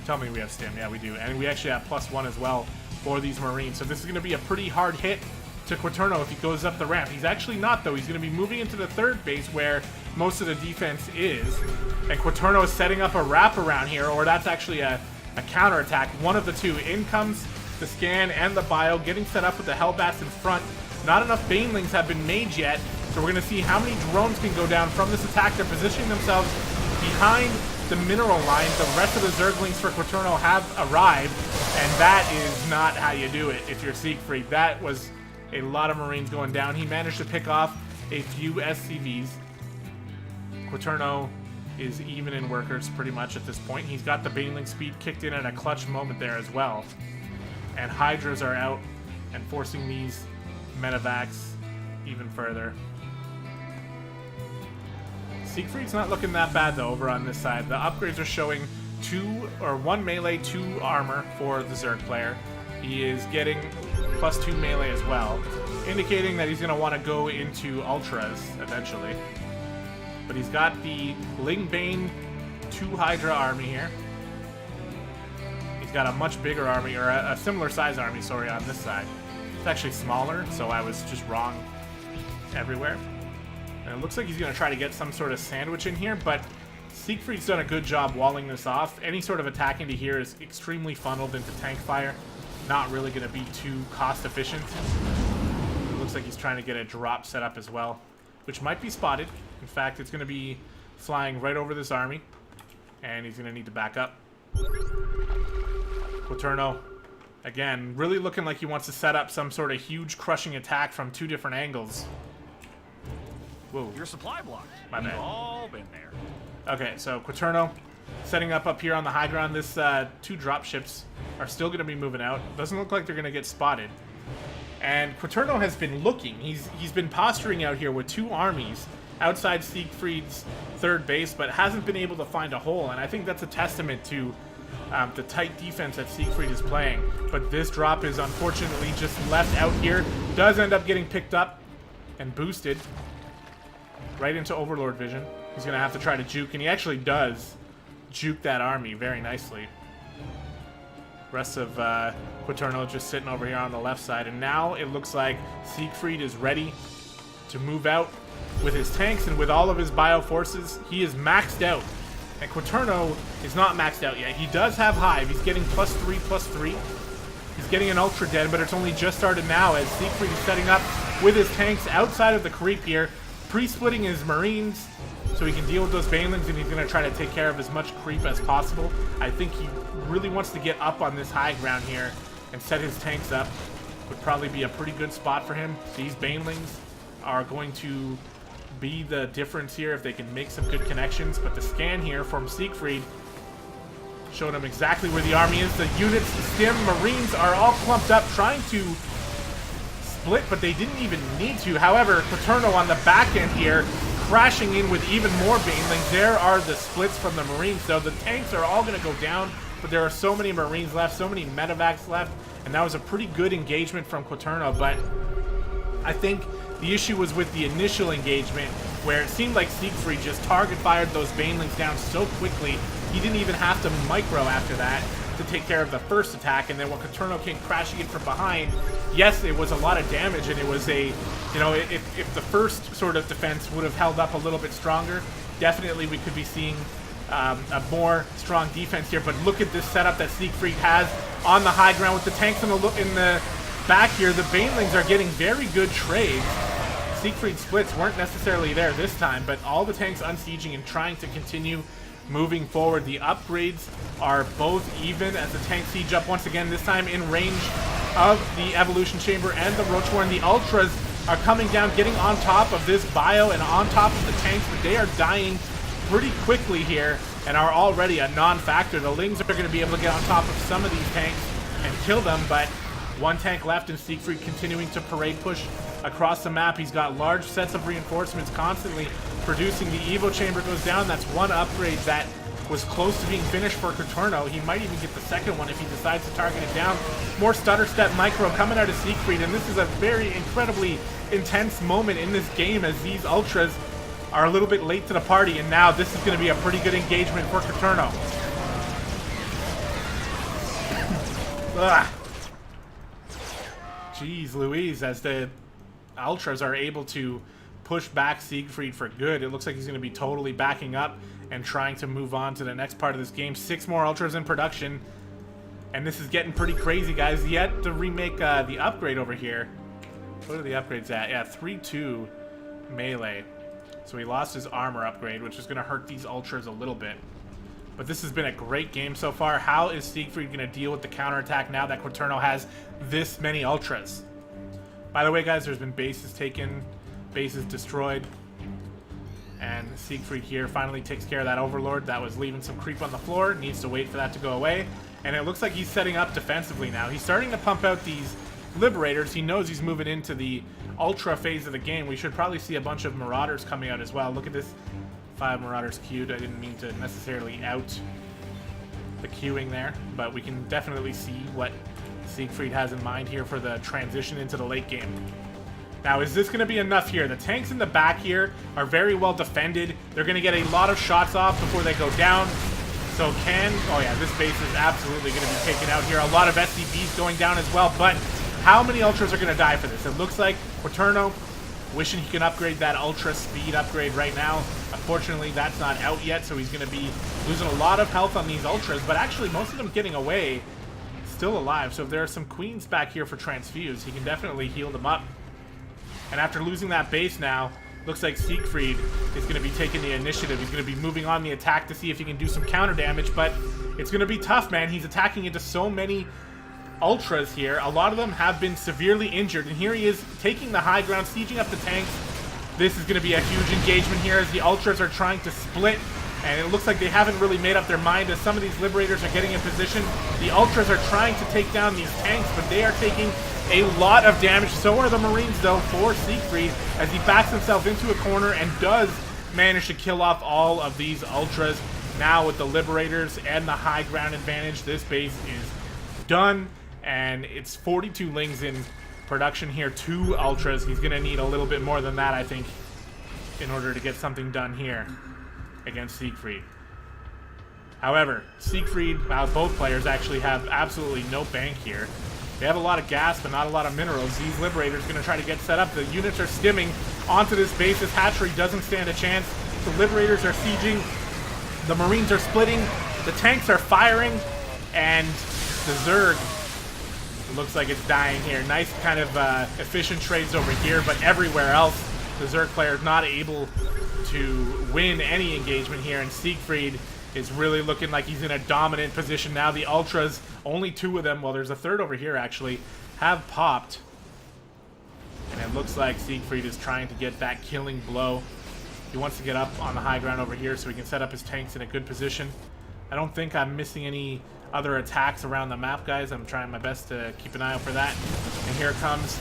Tell me we have Stim. Yeah, we do. And we actually have +1 as well for these Marines. So this is going to be a pretty hard hit to Quaterno if he goes up the ramp. He's actually not, though. He's going to be moving into the third base where most of the defense is. And Quaterno is setting up a wraparound here, or that's actually a counterattack. One of the two. In comes the scan and the bio, getting set up with the Hellbats in front. Not enough Banelings have been made yet, so we're going to see how many drones can go down from this attack. They're positioning themselves behind the mineral line. The rest of the Zerglings for Quaterno have arrived, and that is not how you do it if you're Siegfried. That was a lot of Marines going down. He managed to pick off a few SCVs. Quaterno is even in workers pretty much at this point. He's got the Baneling speed kicked in at a clutch moment there as well. And Hydras are out and forcing these medevacs even further. Siegfried's not looking that bad though over on this side. The upgrades are showing 1 melee, 2 armor for the Zerg player. He is getting +2 melee as well, indicating that he's going to want to go into Ultras eventually. But he's got the Lingbane 2 Hydra army here. He's got a much bigger army, or a similar size army, sorry, on this side. It's actually smaller, so I was just wrong everywhere. And it looks like he's going to try to get some sort of sandwich in here, but Siegfried's done a good job walling this off. Any sort of attack into here is extremely funneled into tank fire. Not really going to be too cost efficient. It looks like he's trying to get a drop set up as well, which might be spotted. In fact, it's going to be flying right over this army, and he's going to need to back up. Quaterno, again, really looking like he wants to set up some sort of huge crushing attack from 2 different angles. Whoa. Your supply block. My bad. We've all been there. Okay, so Quaterno setting up here on the high ground. This 2 drop ships are still going to be moving out. Doesn't look like they're going to get spotted. And Quaterno has been looking. He's been posturing out here with 2 armies outside Siegfried's 3rd base, but hasn't been able to find a hole. And I think that's a testament to the tight defense that Siegfried is playing. But this drop is unfortunately just left out here. Does end up getting picked up and boosted right into Overlord vision. He's going to have to try to juke, and he actually does juke that army very nicely. Rest of Quaterno just sitting over here on the left side, and now it looks like Siegfried is ready to move out with his tanks and with all of his bio forces. He is maxed out, and Quaterno is not maxed out yet. He does have Hive. He's getting +3/+3. He's getting an Ultra Den, but it's only just started now as Siegfried is setting up with his tanks outside of the creep here, pre-splitting his Marines so he can deal with those Banelings, and he's going to try to take care of as much creep as possible. I think he really wants to get up on this high ground here and set his tanks up. Would probably be a pretty good spot for him. These Banelings are going to be the difference here if they can make some good connections, but the scan here from Siegfried showed him exactly where the army is. The units, the stim Marines are all clumped up trying to split, but they didn't even need to. However, Quaterno on the back end here crashing in with even more Banelings. There are the splits from the Marines, so the tanks are all going to go down, but there are so many Marines left, so many medevacs left, and that was a pretty good engagement from Quaterno. But I think the issue was with the initial engagement, where it seemed like Siegfried just target fired those Banelings down so quickly, he didn't even have to micro after that to take care of the first attack. And then when Quaterno came crashing in from behind, yes, it was a lot of damage, and it was a, you know, if the first sort of defense would have held up a little bit stronger, definitely we could be seeing a more strong defense here. But look at this setup that Siegfried has on the high ground with the tanks in the back here. The Banelings are getting very good trades. Siegfried's splits weren't necessarily there this time, but all the tanks unsieging and trying to continue moving forward. The upgrades are both even as the tanks siege up once again, this time in range of the Evolution Chamber and the Roachborn. The Ultras are coming down, getting on top of this bio and on top of the tanks, but they are dying pretty quickly here and are already a non-factor. The Lings are going to be able to get on top of some of these tanks and kill them, but 1 tank left, and Siegfried continuing to parade push across the map. He's got large sets of reinforcements constantly producing. The Evo Chamber goes down. That's 1 upgrade that was close to being finished for Quaterno. He might even get the second one if he decides to target it down. More stutter step micro coming out of Siegfried, and this is a very incredibly intense moment in this game as these Ultras are a little bit late to the party, and now this is going to be a pretty good engagement for Quaterno. Ugh. Jeez Louise, as the Ultras are able to push back Siegfried for good. It looks like he's going to be totally backing up and trying to move on to the next part of this game. 6 more Ultras in production, and this is getting pretty crazy, guys. He had to remake the upgrade over here. What are the upgrades at? Yeah, 3-2 melee. So he lost his armor upgrade, which is going to hurt these Ultras a little bit. But this has been a great game so far. How is Siegfried going to deal with the counterattack now that Quaterno has this many Ultras? By the way, guys, there's been bases taken, bases destroyed. And Siegfried here finally takes care of that Overlord that was leaving some creep on the floor. Needs to wait for that to go away. And it looks like he's setting up defensively now. He's starting to pump out these Liberators. He knows he's moving into the Ultra phase of the game. We should probably see a bunch of Marauders coming out as well. Look at this. 5 Marauders queued. I didn't mean to necessarily out the queuing there, but we can definitely see what Siegfried has in mind here for the transition into the late game. Now, is this going to be enough here? The tanks in the back here are very well defended. They're going to get a lot of shots off before they go down. So oh yeah, this base is absolutely going to be taken out here. A lot of SCBs going down as well, but how many Ultras are going to die for this? It looks like Quaterno Wishing he can upgrade that ultra speed upgrade right now. Unfortunately, that's not out yet, so he's going to be losing a lot of health on these ultras, but actually most of them getting away, still alive. So if there are some queens back here for transfuse, he can definitely heal them up. And after losing that base now, looks like Siegfried is going to be taking the initiative. He's going to be moving on the attack to see if he can do some counter damage, but it's going to be tough, man. He's attacking into so many ultras here. A lot of them have been severely injured, and here he is taking the high ground, sieging up the tanks. This is going to be a huge engagement here as the ultras are trying to split, and it looks like they haven't really made up their mind as some of these liberators are getting in position. The ultras are trying to take down these tanks, but they are taking a lot of damage. So are the Marines, though, for Siegfried, as he backs himself into a corner and does manage to kill off all of these ultras. Now with the liberators and the high ground advantage, this base is done, and it's 42 lings in production here, 2 ultras. He's going to need a little bit more than that, I think, in order to get something done here against Siegfried. However, Siegfried, both players actually have absolutely no bank here. They have a lot of gas, but not a lot of minerals. These liberators are going to try to get set up. The units are skimming onto this base. This hatchery doesn't stand a chance. The liberators are sieging. The Marines are splitting. The tanks are firing. And the Zerg looks like it's dying here. Nice kind of efficient trades over here, but everywhere else, the Zerg player is not able to win any engagement here. And Siegfried is really looking like he's in a dominant position now. The ultras, only 2 of them, well, there's a third over here actually, have popped. And it looks like Siegfried is trying to get that killing blow. He wants to get up on the high ground over here so he can set up his tanks in a good position. I don't think I'm missing any other attacks around the map, guys. I'm trying my best to keep an eye out for that. And here comes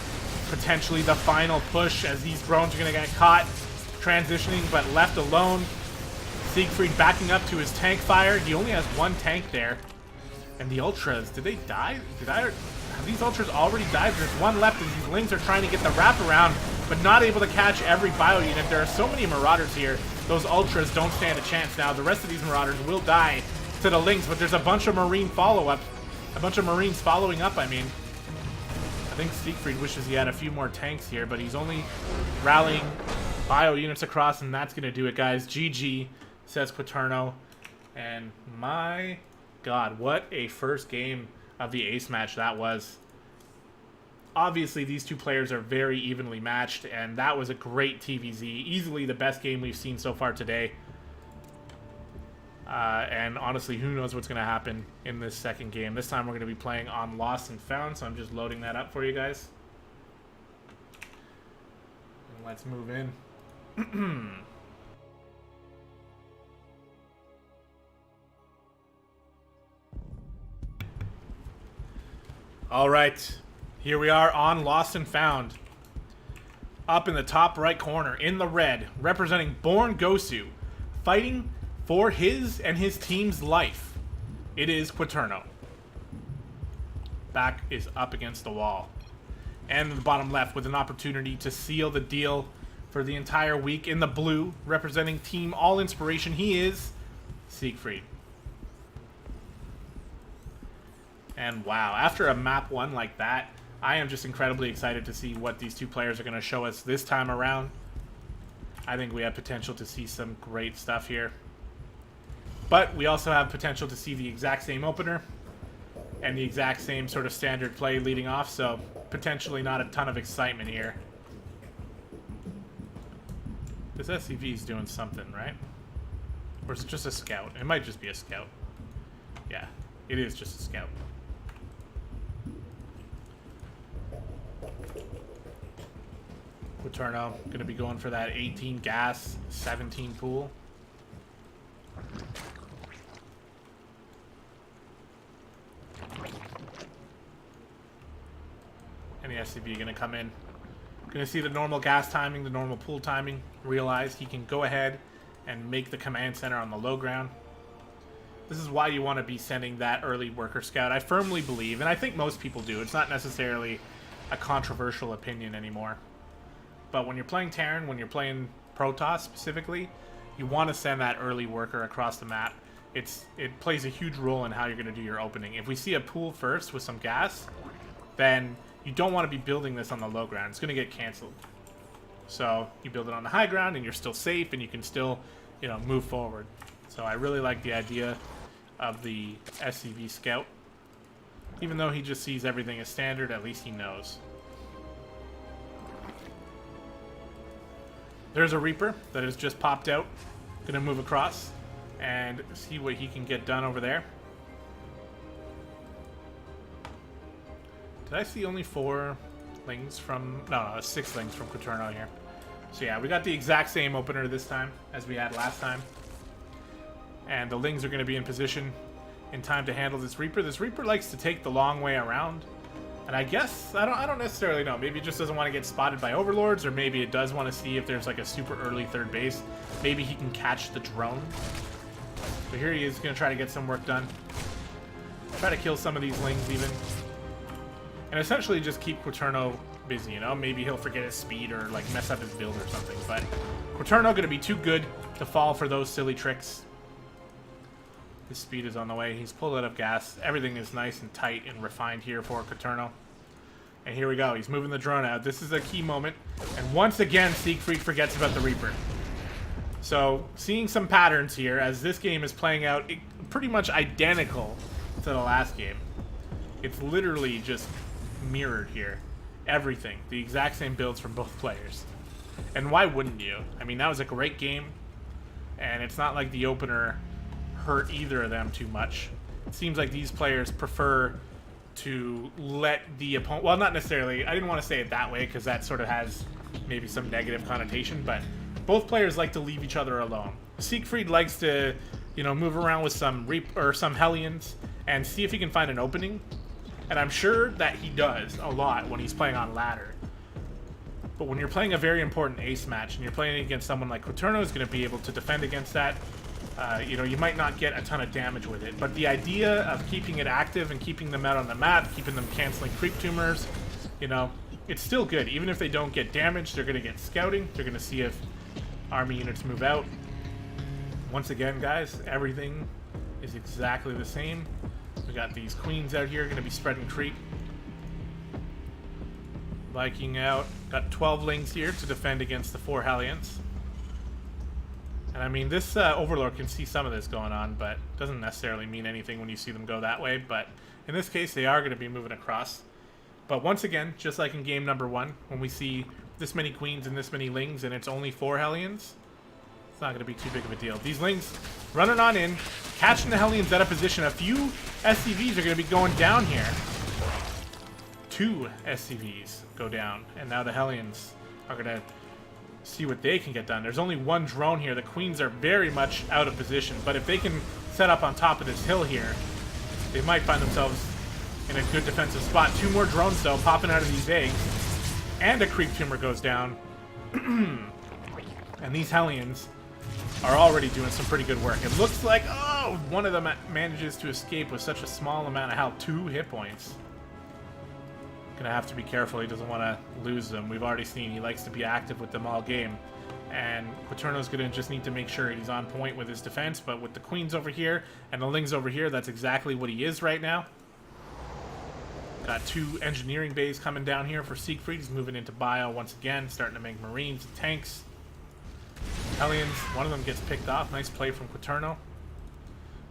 potentially the final push as these drones are going to get caught transitioning, but left alone. Siegfried backing up to his tank fire. He only has 1 tank there. And the ultras, did they die? Have these ultras already died? There's 1 left, and these lings are trying to get the wraparound, but not able to catch every bio unit. There are so many marauders here. Those ultras don't stand a chance now. The rest of these marauders will die to the lings, but there's a bunch of marine follow-up. A bunch of marines following up, I mean. I think Siegfried wishes he had a few more tanks here, but he's only rallying bio units across, and that's going to do it, guys. GG, says Paterno. And my God, what a first game of the ace match that was. Obviously, these 2 players are very evenly matched, and that was a great TVZ. Easily the best game we've seen so far today. And honestly, who knows what's going to happen in this second game. This time we're going to be playing on Lost and Found, so I'm just loading that up for you guys. And let's move in. All right, here we are on Lost and Found. Up in the top right corner, in the red, representing BornG, fighting for his and his team's life. It is Paterno. Back is up against the wall. And in the bottom left with an opportunity to seal the deal for the entire week. In the blue, representing Team All Inspiration, he is Siegfried. And wow, after a map 1 like that, I am just incredibly excited to see what these 2 players are going to show us this time around. I think we have potential to see some great stuff here. But we also have potential to see the exact same opener and the exact same sort of standard play leading off, so potentially not a ton of excitement here. This SCV is doing something, right? Or is it just a scout? It might just be a scout. Yeah, it is just a scout. Paterno going to be going for that 18 gas, 17 pool. And the SCV going to come in. Going to see the normal gas timing, the normal pool timing. Realize he can go ahead and make the command center on the low ground. This is why you want to be sending that early worker scout. I firmly believe, and I think most people do, it's not necessarily a controversial opinion anymore. But when you're playing Terran, when you're playing Protoss specifically, you want to send that early worker across the map. It plays a huge role in how you're going to do your opening. If we see a pool first with some gas, then you don't want to be building this on the low ground. It's going to get canceled. So you build it on the high ground and you're still safe and you can still, you know, move forward. So I really like the idea of the SCV Scout. Even though he just sees everything as standard, at least he knows. There's a Reaper that has just popped out. Gonna move across and see what he can get done over there. Did I see only 4 lings from... No, 6 lings from Quaterno here. So yeah, we got the exact same opener this time as we had last time. And the lings are going to be in position in time to handle this Reaper. This Reaper likes to take the long way around. And I guess, I don't necessarily know. Maybe it just doesn't want to get spotted by overlords, or maybe it does want to see if there's like a super early third base. Maybe he can catch the drone. So here he is going to try to get some work done. Try to kill some of these lings even. And essentially just keep Quaterno busy, you know? Maybe he'll forget his speed or like mess up his build or something. But Quaterno going to be too good to fall for those silly tricks. His speed is on the way. He's pulled out of gas. Everything is nice and tight and refined here for Quaterno. And here we go. He's moving the drone out. This is a key moment. And once again, Siegfried forgets about the Reaper. So, seeing some patterns here as this game is playing out pretty much identical to the last game. It's literally just mirrored here. Everything. The exact same builds from both players. And why wouldn't you? I mean, that was a great game. And it's not like the opener hurt either of them too much. It seems like these players prefer to let the opponent... Well, not necessarily. I didn't want to say it that way because that sort of has maybe some negative connotation, but both players like to leave each other alone. Siegfried likes to, you know, move around with some some Hellions and see if he can find an opening. And I'm sure that he does a lot when he's playing on ladder. But when you're playing a very important ace match and you're playing against someone like Quaterno is going to be able to defend against that, you know, you might not get a ton of damage with it. But the idea of keeping it active and keeping them out on the map, keeping them canceling creep tumors, you know, it's still good. Even if they don't get damaged, they're going to get scouting. They're going to see if army units move out. Once again, guys, everything is exactly the same. We got these queens out here going to be spreading creep. Viking out. Got 12 lings here to defend against the 4 Hellions. And I mean, this Overlord can see some of this going on, but doesn't necessarily mean anything when you see them go that way. But in this case, they are going to be moving across. But once again, just like in game number 1, when we see this many queens and this many lings and it's only 4 Hellions, it's not going to be too big of a deal. These lings running on in, catching the Hellions out of position. A few SCVs are going to be going down here. 2 SCVs go down, and now the Hellions are going to see what they can get done. There's only 1 drone here. The queens are very much out of position, but if they can set up on top of this hill here, they might find themselves in a good defensive spot. 2 more drones, though, popping out of these eggs, and a creep tumor goes down. And these Hellions are already doing some pretty good work. It looks like, oh, one of them manages to escape with such a small amount of health. 2 hit points. Gonna have to be careful. He doesn't want to lose them. We've already seen he likes to be active with them all game. And Quaterno's gonna just need to make sure he's on point with his defense. But with the queens over here and the lings over here, that's exactly what he is right now. Got 2 engineering bays coming down here for Siegfried. He's moving into bio once again, starting to make marines and tanks. Hellions, one of them gets picked off. Nice play from Quaterno.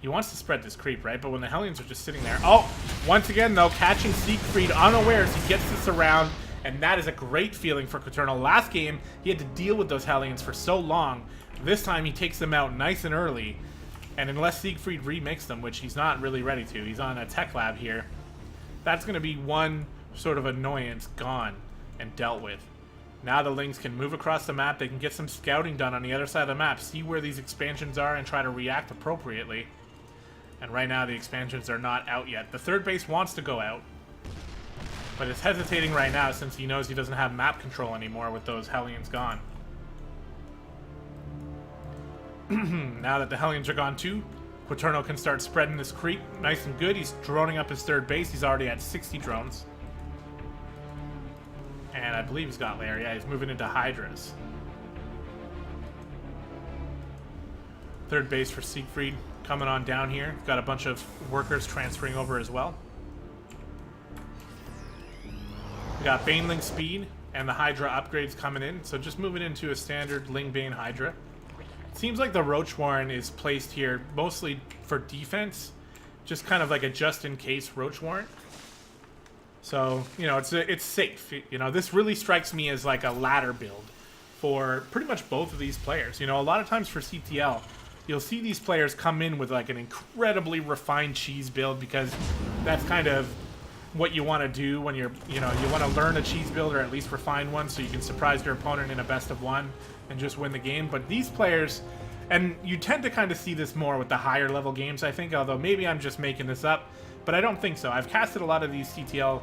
He wants to spread this creep, right? But when the Hellions are just sitting there... Oh! Once again, though, catching Siegfried unawares. He gets this around, and that is a great feeling for Quaterno. Last game, he had to deal with those Hellions for so long. This time, he takes them out nice and early. And unless Siegfried remixes them, which he's not really ready to, he's on a tech lab here, that's going to be one sort of annoyance gone and dealt with. Now the lings can move across the map. They can get some scouting done on the other side of the map, see where these expansions are, and try to react appropriately. And right now, the expansions are not out yet. The third base wants to go out, but it's hesitating right now since he knows he doesn't have map control anymore with those Hellions gone. Now that the Hellions are gone too, Quaterno can start spreading this creep nice and good. He's droning up his third base. He's already at 60 drones. And I believe he's got Lair. Yeah, he's moving into Hydras. Third base for Siegfried coming on down here. Got a bunch of workers transferring over as well. We got Baneling speed and the Hydra upgrades coming in. So just moving into a standard Lingbane Hydra. It seems like the Roach Warren is placed here mostly for defense, just kind of like a just-in-case Roach Warren. So, you know, it's safe. You know, this really strikes me as like a ladder build for pretty much both of these players. You know, a lot of times for CTL, you'll see these players come in with like an incredibly refined cheese build because that's kind of what you want to do when you're, you know, you want to learn a cheese build or at least refine one so you can surprise your opponent in a best of one and just win the game. But these players, and you tend to kind of see this more with the higher level games, I think, although maybe I'm just making this up, but I don't think so. I've casted a lot of these CTL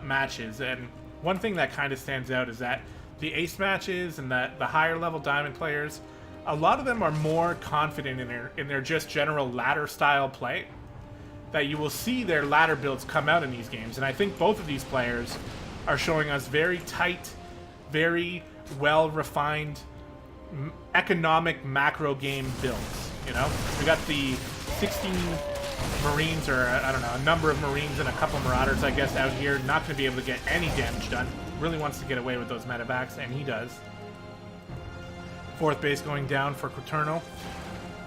matches, and one thing that kind of stands out is that the ace matches and the higher level diamond players, a lot of them are more confident in their just general ladder style play, that you will see their ladder builds come out in these games. And I think both of these players are showing us very tight, very well refined economic macro game builds. You know, we got the 16 Marines, or I don't know, a number of Marines and a couple Marauders, I guess, out here, not going to be able to get any damage done. Really wants to get away with those medevacs, and he does. Fourth base going down for Quaterno,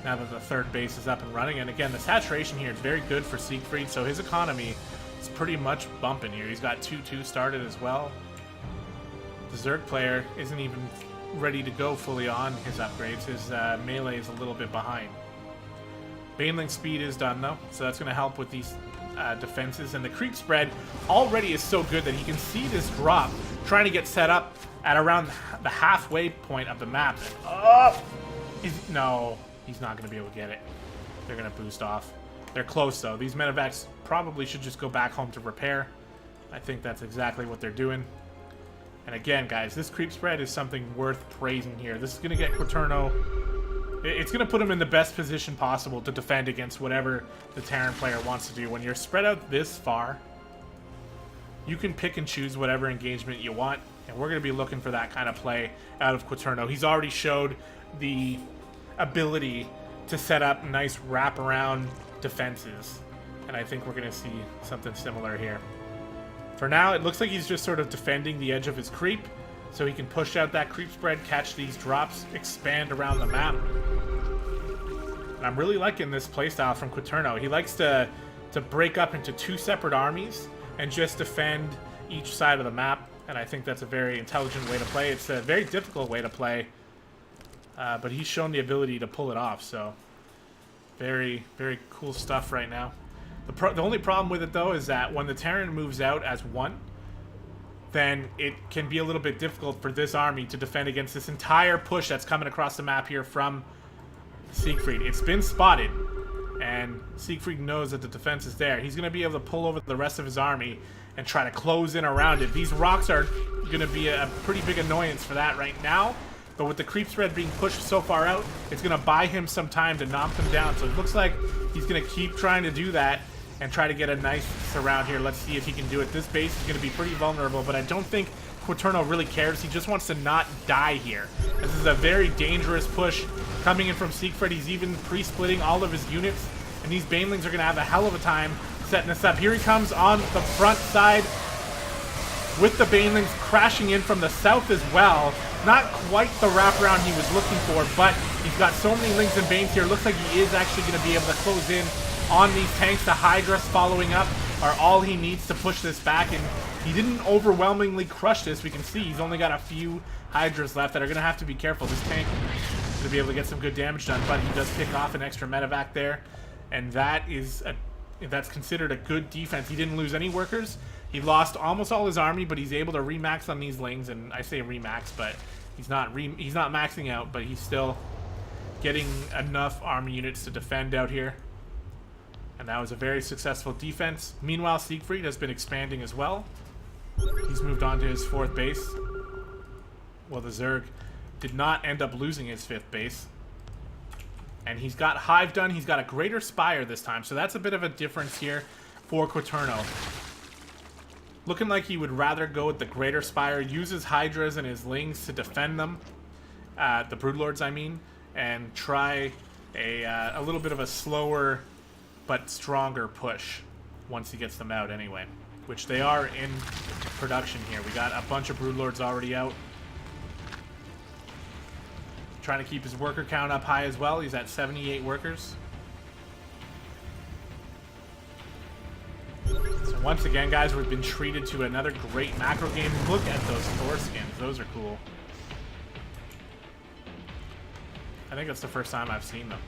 now that the third base is up and running. And again, the saturation here is very good for Siegfried, so his economy is pretty much bumping here. He's got 2-2 started as well. The Zerg player isn't even ready to go fully on his upgrades. His melee is a little bit behind. Baneling speed is done though, so that's going to help with these defenses. And the creep spread already is so good that he can see this drop trying to get set up at around the halfway point of the map. Oh! No, he's not going to be able to get it. They're going to boost off. They're close though. These medevacs probably should just go back home to repair. I think that's exactly what they're doing. And again, guys, this creep spread is something worth praising here. This is going to get Quaterno... It's going to put him in the best position possible to defend against whatever the Terran player wants to do. When you're spread out this far, you can pick and choose whatever engagement you want, and we're going to be looking for that kind of play out of Quaterno. He's already showed the ability to set up nice wraparound defenses, and I think we're going to see something similar here. For now, it looks like he's just sort of defending the edge of his creep, so he can push out that creep spread, catch these drops, expand around the map. And I'm really liking this playstyle from Quaterno. He likes to break up into two separate armies and just defend each side of the map, and I think that's a very intelligent way to play. It's a very difficult way to play, but he's shown the ability to pull it off, so very, very cool stuff right now. The only problem with it, though, is that when the Terran moves out as one, then it can be a little bit difficult for this army to defend against this entire push that's coming across the map here from Siegfried. It's been spotted, and Siegfried knows that the defense is there. He's going to be able to pull over the rest of his army and try to close in around it. These rocks are going to be a pretty big annoyance for that right now, but with the creep spread being pushed so far out, it's going to buy him some time to knock them down. So it looks like he's going to keep trying to do that and try to get a nice surround here. Let's see if he can do it. This base is going to be pretty vulnerable, but I don't think Quaterno really cares. He just wants to not die here. This is a very dangerous push coming in from Siegfried. He's even pre-splitting all of his units, and these Banelings are going to have a hell of a time setting this up. Here he comes on the front side with the Banelings crashing in from the south as well. Not quite the wraparound he was looking for, but he's got so many Lings and Banes here. Looks like he is actually going to be able to close in on these tanks. The Hydras following up are all he needs to push this back, and he didn't overwhelmingly crush this. We can see he's only got a few Hydras left that are going to have to be careful. This tank is going to be able to get some good damage done, but he does pick off an extra medevac there, and that's considered a good defense. He didn't lose any workers. He lost almost all his army, but he's able to remax on these Lings, and I say remax, but he's not maxing out, but he's still getting enough army units to defend out here. And that was a very successful defense. Meanwhile, Siegfried has been expanding as well. He's moved on to his fourth base. Well, the Zerg did not end up losing his fifth base. And he's got Hive done. He's got a Greater Spire this time. So that's a bit of a difference here for Quaterno. Looking like he would rather go with the Greater Spire, use his Hydras and his Lings to defend them. The Broodlords, I mean. And try a little bit of a slower but stronger push once he gets them out anyway, which they are in production here. We got a bunch of broodlords already out. Trying to keep his worker count up high as well. He's at 78 workers. So once again, guys, we've been treated to another great macro game. Look at those Thor skins. Those are cool. I think that's the first time I've seen them.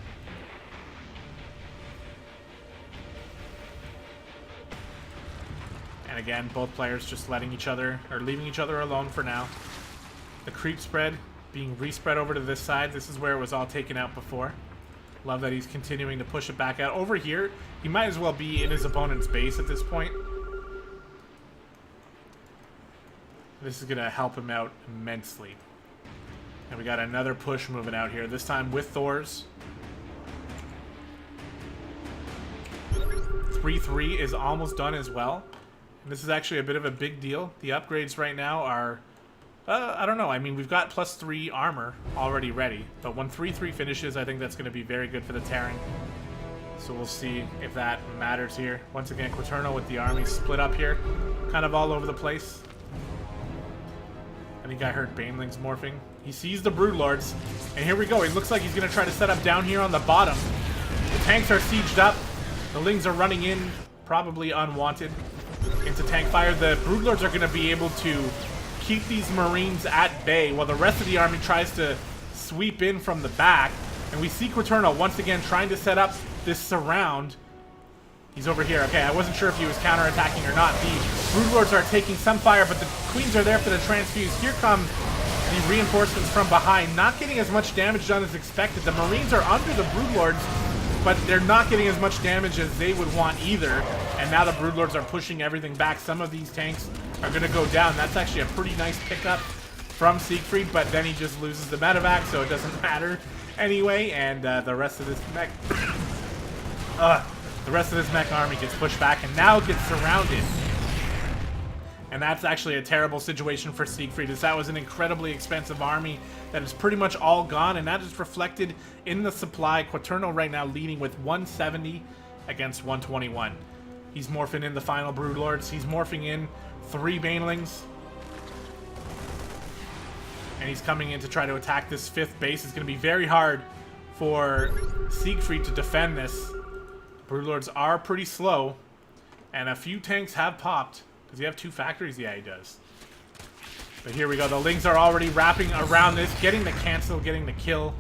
And again, both players just letting each other, or leaving each other alone for now. The creep spread being respread over to this side. This is where it was all taken out before. Love that he's continuing to push it back out. Over here, he might as well be in his opponent's base at this point. This is going to help him out immensely. And we got another push moving out here, this time with Thors. 3-3 is almost done as well. And this is actually a bit of a big deal. The upgrades right now are, I don't know. I mean, we've got +3 armor already ready. But when 3-3 finishes, I think that's going to be very good for the Terran. So we'll see if that matters here. Once again, Quaterno with the army split up here. Kind of all over the place. I think I heard Banelings morphing. He sees the Broodlords, and here we go. He looks like he's going to try to set up down here on the bottom. The tanks are sieged up. The Lings are running in, probably unwanted, into tank fire. The Broodlords are going to be able to keep these Marines at bay while the rest of the army tries to sweep in from the back. And we see Quaterno once again trying to set up this surround. He's over here. Okay, I wasn't sure if he was counterattacking or not. The Broodlords are taking some fire, but the Queens are there for the transfuse. Here come the reinforcements from behind, not getting as much damage done as expected. The Marines are under the Broodlords, but they're not getting as much damage as they would want either. And now the Broodlords are pushing everything back. Some of these tanks are going to go down. That's actually a pretty nice pickup from Siegfried, but then he just loses the medevac, so it doesn't matter anyway. And the rest of this mech... the rest of this mech army gets pushed back and now gets surrounded. And that's actually a terrible situation for Siegfried, as that was an incredibly expensive army that is pretty much all gone, and that is reflected in the supply. Quaterno right now leading with 170 against 121. He's morphing in the final Broodlords. He's morphing in 3 Banelings. And he's coming in to try to attack this 5th base. It's going to be very hard for Siegfried to defend this. Broodlords are pretty slow, and a few tanks have popped. Does he have 2 factories? Yeah, he does. But here we go. The Lings are already wrapping around this, getting the cancel, getting the kill,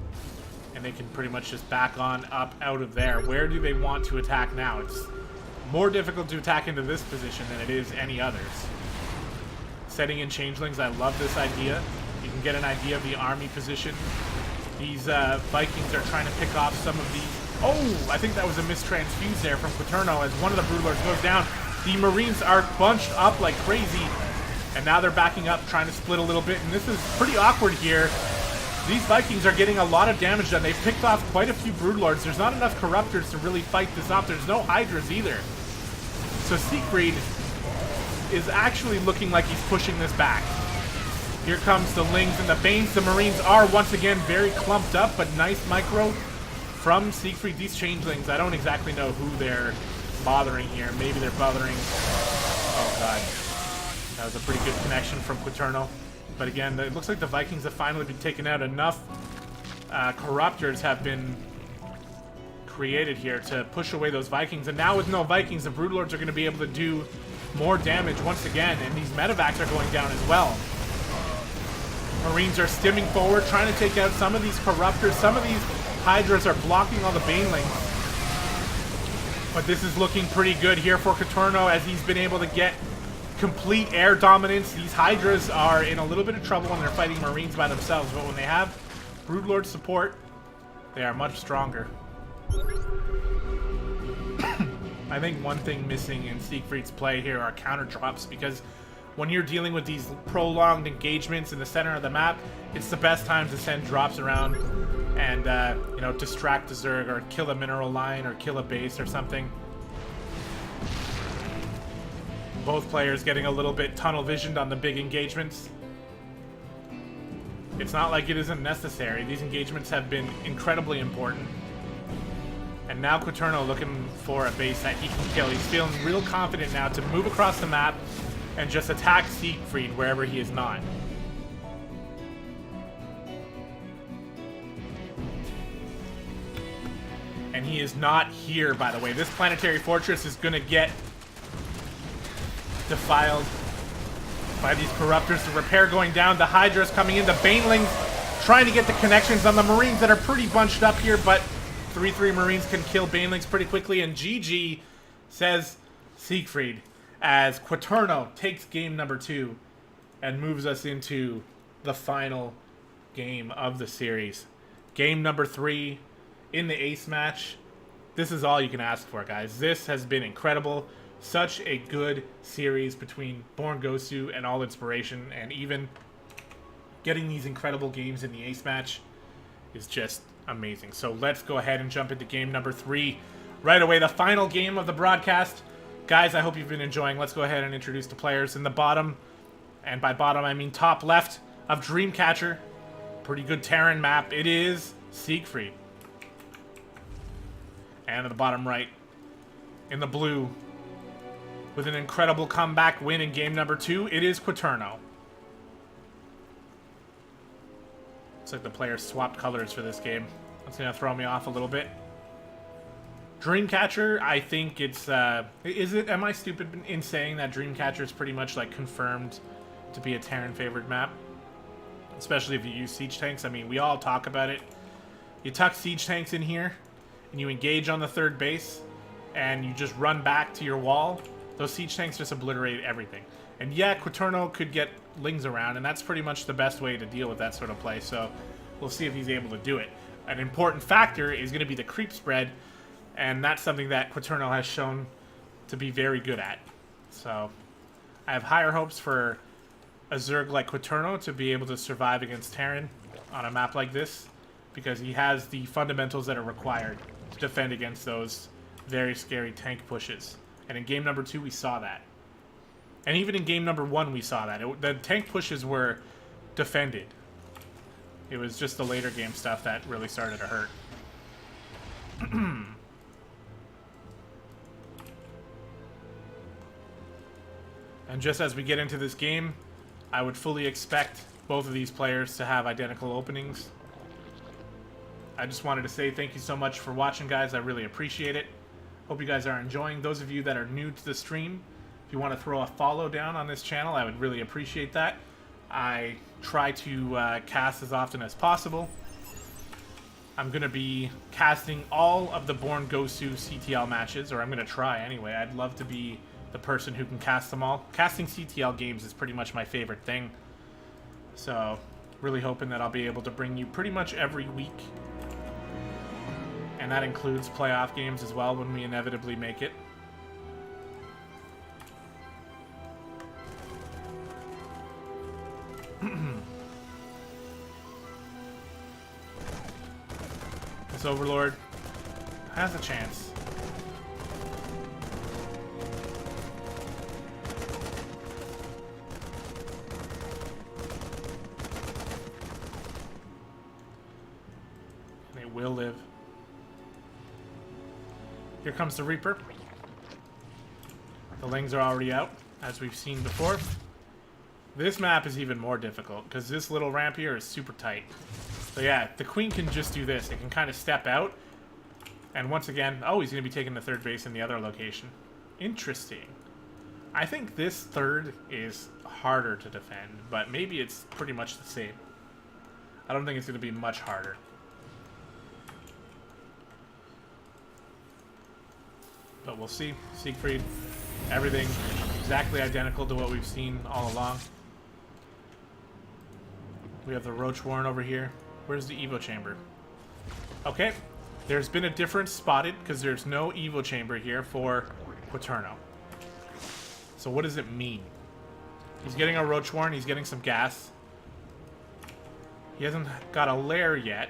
and they can pretty much just back on up out of there. Where do they want to attack now? It's more difficult to attack into this position than it is any others. Setting in changelings, I love this idea. You can get an idea of the army position. These Vikings are trying to pick off some of these. Oh, I think that was a mistransfuse there from Quaterno as one of the Broodlords goes down. The Marines are bunched up like crazy, and now they're backing up, trying to split a little bit, and this is pretty awkward here. These Vikings are getting a lot of damage done. They've picked off quite a few Broodlords. There's not enough Corruptors to really fight this off. There's no Hydras either. So Siegfried is actually looking like he's pushing this back. Here comes the Lings and the Banes. The Marines are once again very clumped up, but nice micro from Siegfried. These changelings, I don't exactly know who they're bothering here. Maybe they're bothering... Oh, God. That was a pretty good connection from Quaterno. But again, it looks like the Vikings have finally been taken out. Enough Corruptors have been created here to push away those Vikings. And now with no Vikings, the Broodlords are going to be able to do more damage once again. And these medevacs are going down as well. Marines are stimming forward, trying to take out some of these Corruptors. Some of these Hydras are blocking all the Banelings. But this is looking pretty good here for Quaterno as he's been able to get complete air dominance. These Hydras are in a little bit of trouble when they're fighting Marines by themselves, but when they have Broodlord support, they are much stronger. I think one thing missing in Siegfried's play here are counter drops, because when you're dealing with these prolonged engagements in the center of the map, it's the best time to send drops around and, you know, distract the Zerg or kill a mineral line or kill a base or something. Both players getting a little bit tunnel visioned on the big engagements. It's not like it isn't necessary. These engagements have been incredibly important. And now Quaterno looking for a base that he can kill. He's feeling real confident now to move across the map, and just attack Siegfried wherever he is not. And he is not here, by the way. This planetary fortress is going to get defiled by these corruptors. The repair going down. The Hydra's coming in. The Banelings trying to get the connections on the Marines that are pretty bunched up here, but 3-3 Marines can kill Banelings pretty quickly. And GG says Siegfried as Quaterno takes game number 2 and moves us into the final game of the series. Game number 3 in the ace match. This is all you can ask for, guys. This has been incredible. Such a good series between BornG and All Inspiration, and even getting these incredible games in the ace match is just amazing. So let's go ahead and jump into game number 3 right away, the final game of the broadcast. Guys, I hope you've been enjoying. Let's go ahead and introduce the players. In the bottom, and by bottom I mean top left of Dreamcatcher, pretty good Terran map, it is Siegfried. And at the bottom right, in the blue, with an incredible comeback win in game number 2, it is Quaterno. Looks like the players swapped colors for this game. That's going to throw me off a little bit. Dreamcatcher, I think it's... am I stupid in saying that Dreamcatcher is pretty much like confirmed to be a Terran favored map? Especially if you use siege tanks. I mean, we all talk about it. You tuck siege tanks in here, and you engage on the third base, and you just run back to your wall. Those siege tanks just obliterate everything. And yeah, Quaterno could get lings around, and that's pretty much the best way to deal with that sort of play, so we'll see if he's able to do it. An important factor is going to be the creep spread, and that's something that Quaterno has shown to be very good at. So I have higher hopes for a Zerg like Quaterno to be able to survive against Terran on a map like this, because he has the fundamentals that are required to defend against those very scary tank pushes. And in game number 2, we saw that. And even in game number 1, we saw that. The tank pushes were defended. It was just the later game stuff that really started to hurt. And just as we get into this game, I would fully expect both of these players to have identical openings. I just wanted to say thank you so much for watching, guys. I really appreciate it. Hope you guys are enjoying. Those of you that are new to the stream, if you want to throw a follow down on this channel, I would really appreciate that. I try to cast as often as possible. I'm going to be casting all of the BornG CTL matches, or I'm going to try anyway. I'd love to be the person who can cast them all. Casting CTL games is pretty much my favorite thing. So, really hoping that I'll be able to bring you pretty much every week. And that includes playoff games as well when we inevitably make it. This Overlord has a chance. They will live. Here comes the Reaper. The Lings are already out, as we've seen before. This map is even more difficult, because this little ramp here is super tight. So yeah, the Queen can just do this. It can kind of step out. And once again, oh, he's going to be taking the third base in the other location. Interesting. I think this third is harder to defend, but maybe it's pretty much the same. I don't think it's going to be much harder. But we'll see. Siegfried, everything exactly identical to what we've seen all along. We have the Roach Warren over here. Where's the Evo Chamber? Okay, there's been a difference spotted because there's no Evo Chamber here for Quaterno. So what does it mean? He's getting a Roach Warren, he's getting some gas. He hasn't got a lair yet.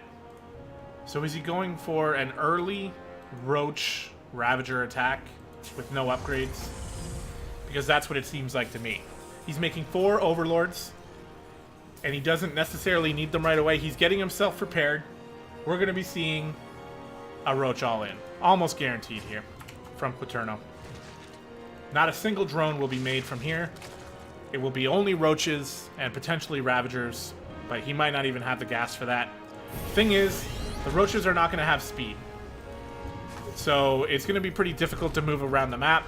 So is he going for an early Roach Ravager attack with no upgrades? Because that's what it seems like to me. He's making 4 Overlords, and he doesn't necessarily need them right away. He's getting himself prepared. We're going to be seeing a Roach all-in. Almost guaranteed here from Quaterno. Not a single drone will be made from here. It will be only roaches and potentially ravagers, but he might not even have the gas for that. Thing is, the roaches are not going to have speed. So it's going to be pretty difficult to move around the map.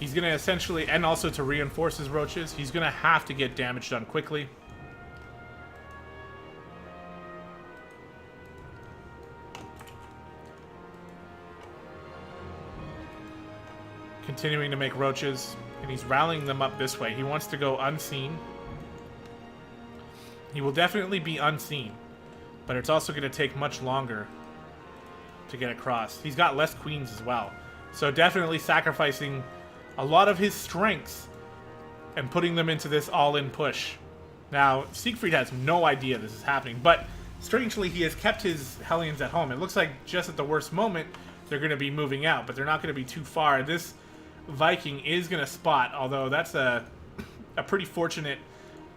He's going to essentially, and also to reinforce his roaches, he's going to have to get damage done quickly. Continuing to make roaches, and he's rallying them up this way. He wants to go unseen. He will definitely be unseen, but it's also going to take much longer to get across. He's got less queens as well, so definitely sacrificing a lot of his strengths and putting them into this all-in push. Now, Siegfried has no idea this is happening, but strangely, he has kept his Hellions at home. It looks like just at the worst moment, they're going to be moving out, but they're not going to be too far. This Viking is going to spot, although that's a pretty fortunate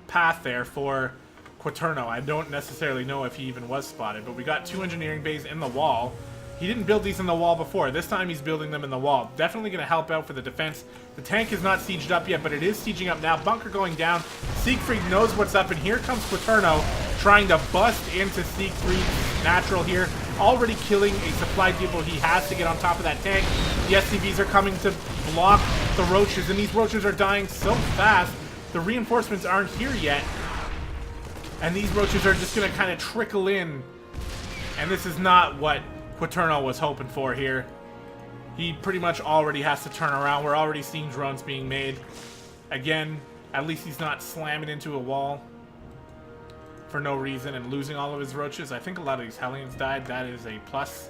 path there for Quaterno. I don't necessarily know if he even was spotted, but we got 2 engineering bays in the wall. He didn't build these in the wall before. This time he's building them in the wall. Definitely going to help out for the defense. The tank is not sieged up yet, but it is sieging up now. Bunker going down. Siegfried knows what's up, and here comes Quaterno trying to bust into Siegfried's natural here. Already killing a supply depot. He has to get on top of that tank. The SCVs are coming to block the roaches, and these roaches are dying so fast. The reinforcements aren't here yet, and these roaches are just going to kind of trickle in, and this is not what Quaterno was hoping for here. He pretty much already has to turn around. We're already seeing drones being made. Again, at least he's not slamming into a wall for no reason and losing all of his roaches. I think a lot of these Hellions died. That is a plus.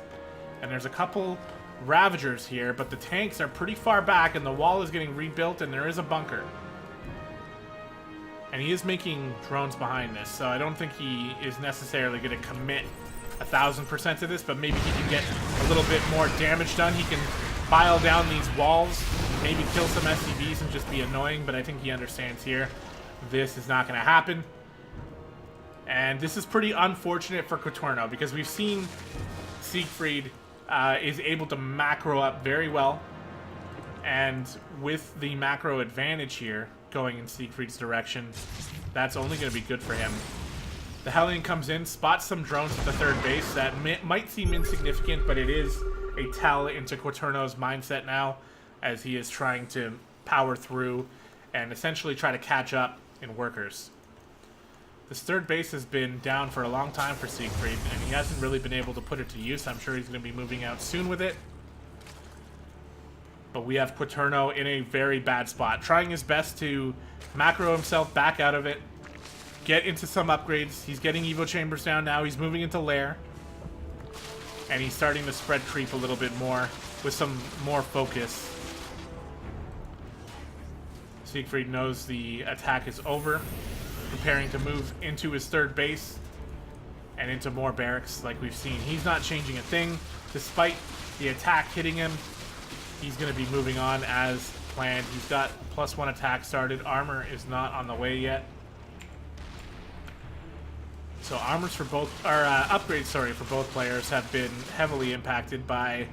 And there's a couple Ravagers here, but the tanks are pretty far back and the wall is getting rebuilt and there is a bunker. And he is making drones behind this, so I don't think he is necessarily going to commit 1,000% to this, but maybe he can get a little bit more damage done. He can file down these walls, maybe kill some SCVs and just be annoying, but I think he understands here this is not going to happen. And this is pretty unfortunate for Quaterno because we've seen Siegfried is able to macro up very well, and with the macro advantage here going in Siegfried's direction, that's only going to be good for him. The Hellion comes in, spots some drones at the third base that might seem insignificant, but it is a tell into Quaterno's mindset now as he is trying to power through and essentially try to catch up in workers. This third base has been down for a long time for Siegfried, and he hasn't really been able to put it to use. I'm sure he's going to be moving out soon with it. But we have Quaterno in a very bad spot, trying his best to macro himself back out of it, get into some upgrades. He's getting Evo Chambers down now. He's moving into Lair. And he's starting to spread creep a little bit more with some more focus. Siegfried knows the attack is over, preparing to move into his third base and into more barracks like we've seen. He's not changing a thing. Despite the attack hitting him, he's going to be moving on as planned. He's got +1 attack started. Armor is not on the way yet. So armors for both, or upgrades, sorry, for both players have been heavily impacted by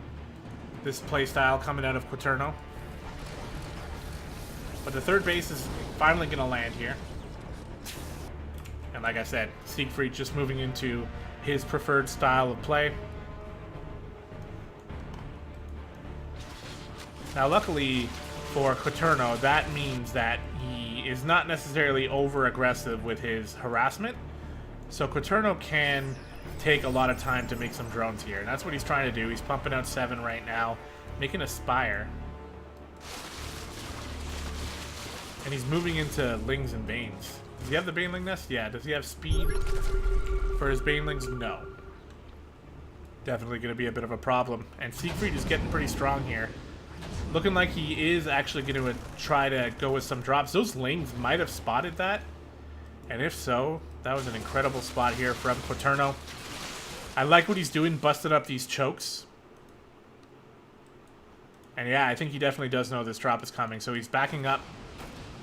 this playstyle coming out of Quaterno. But the third base is finally going to land here. And like I said, Siegfried just moving into his preferred style of play. Now luckily for Quaterno, that means that he is not necessarily over-aggressive with his harassment. So Quaterno can take a lot of time to make some drones here. And that's what he's trying to do. He's pumping out 7 right now, making a Spire. And he's moving into Lings and Banes. Does he have the Baneling Nest? Yeah. Does he have speed for his Banelings? No. Definitely going to be a bit of a problem. And Siegfried is getting pretty strong here. Looking like he is actually going to try to go with some drops. Those Lings might have spotted that. And if so, that was an incredible spot here from Quaterno. I like what he's doing, busting up these chokes. And yeah, I think he definitely does know this drop is coming. So he's backing up.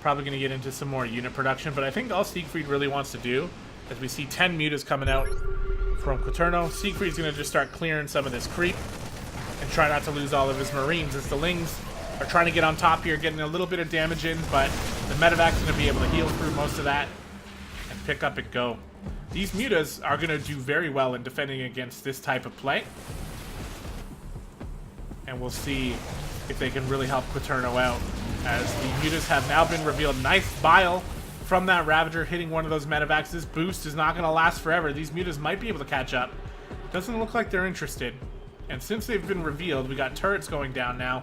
Probably going to get into some more unit production. But I think all Siegfried really wants to do, as we see 10 mutas coming out from Quaterno, Siegfried's going to just start clearing some of this creep and try not to lose all of his Marines, as the Lings are trying to get on top here, getting a little bit of damage in, but The medevac's going to be able to heal through most of that and pick up and go. These mutas are going to do very well in defending against this type of play. And we'll see if they can really help Quaterno out, as the mutas have now been revealed. Nice bile from that Ravager hitting one of those medevacs. This boost is not going to last forever. These mutas might be able to catch up. Doesn't look like they're interested. And since they've been revealed, we got turrets going down now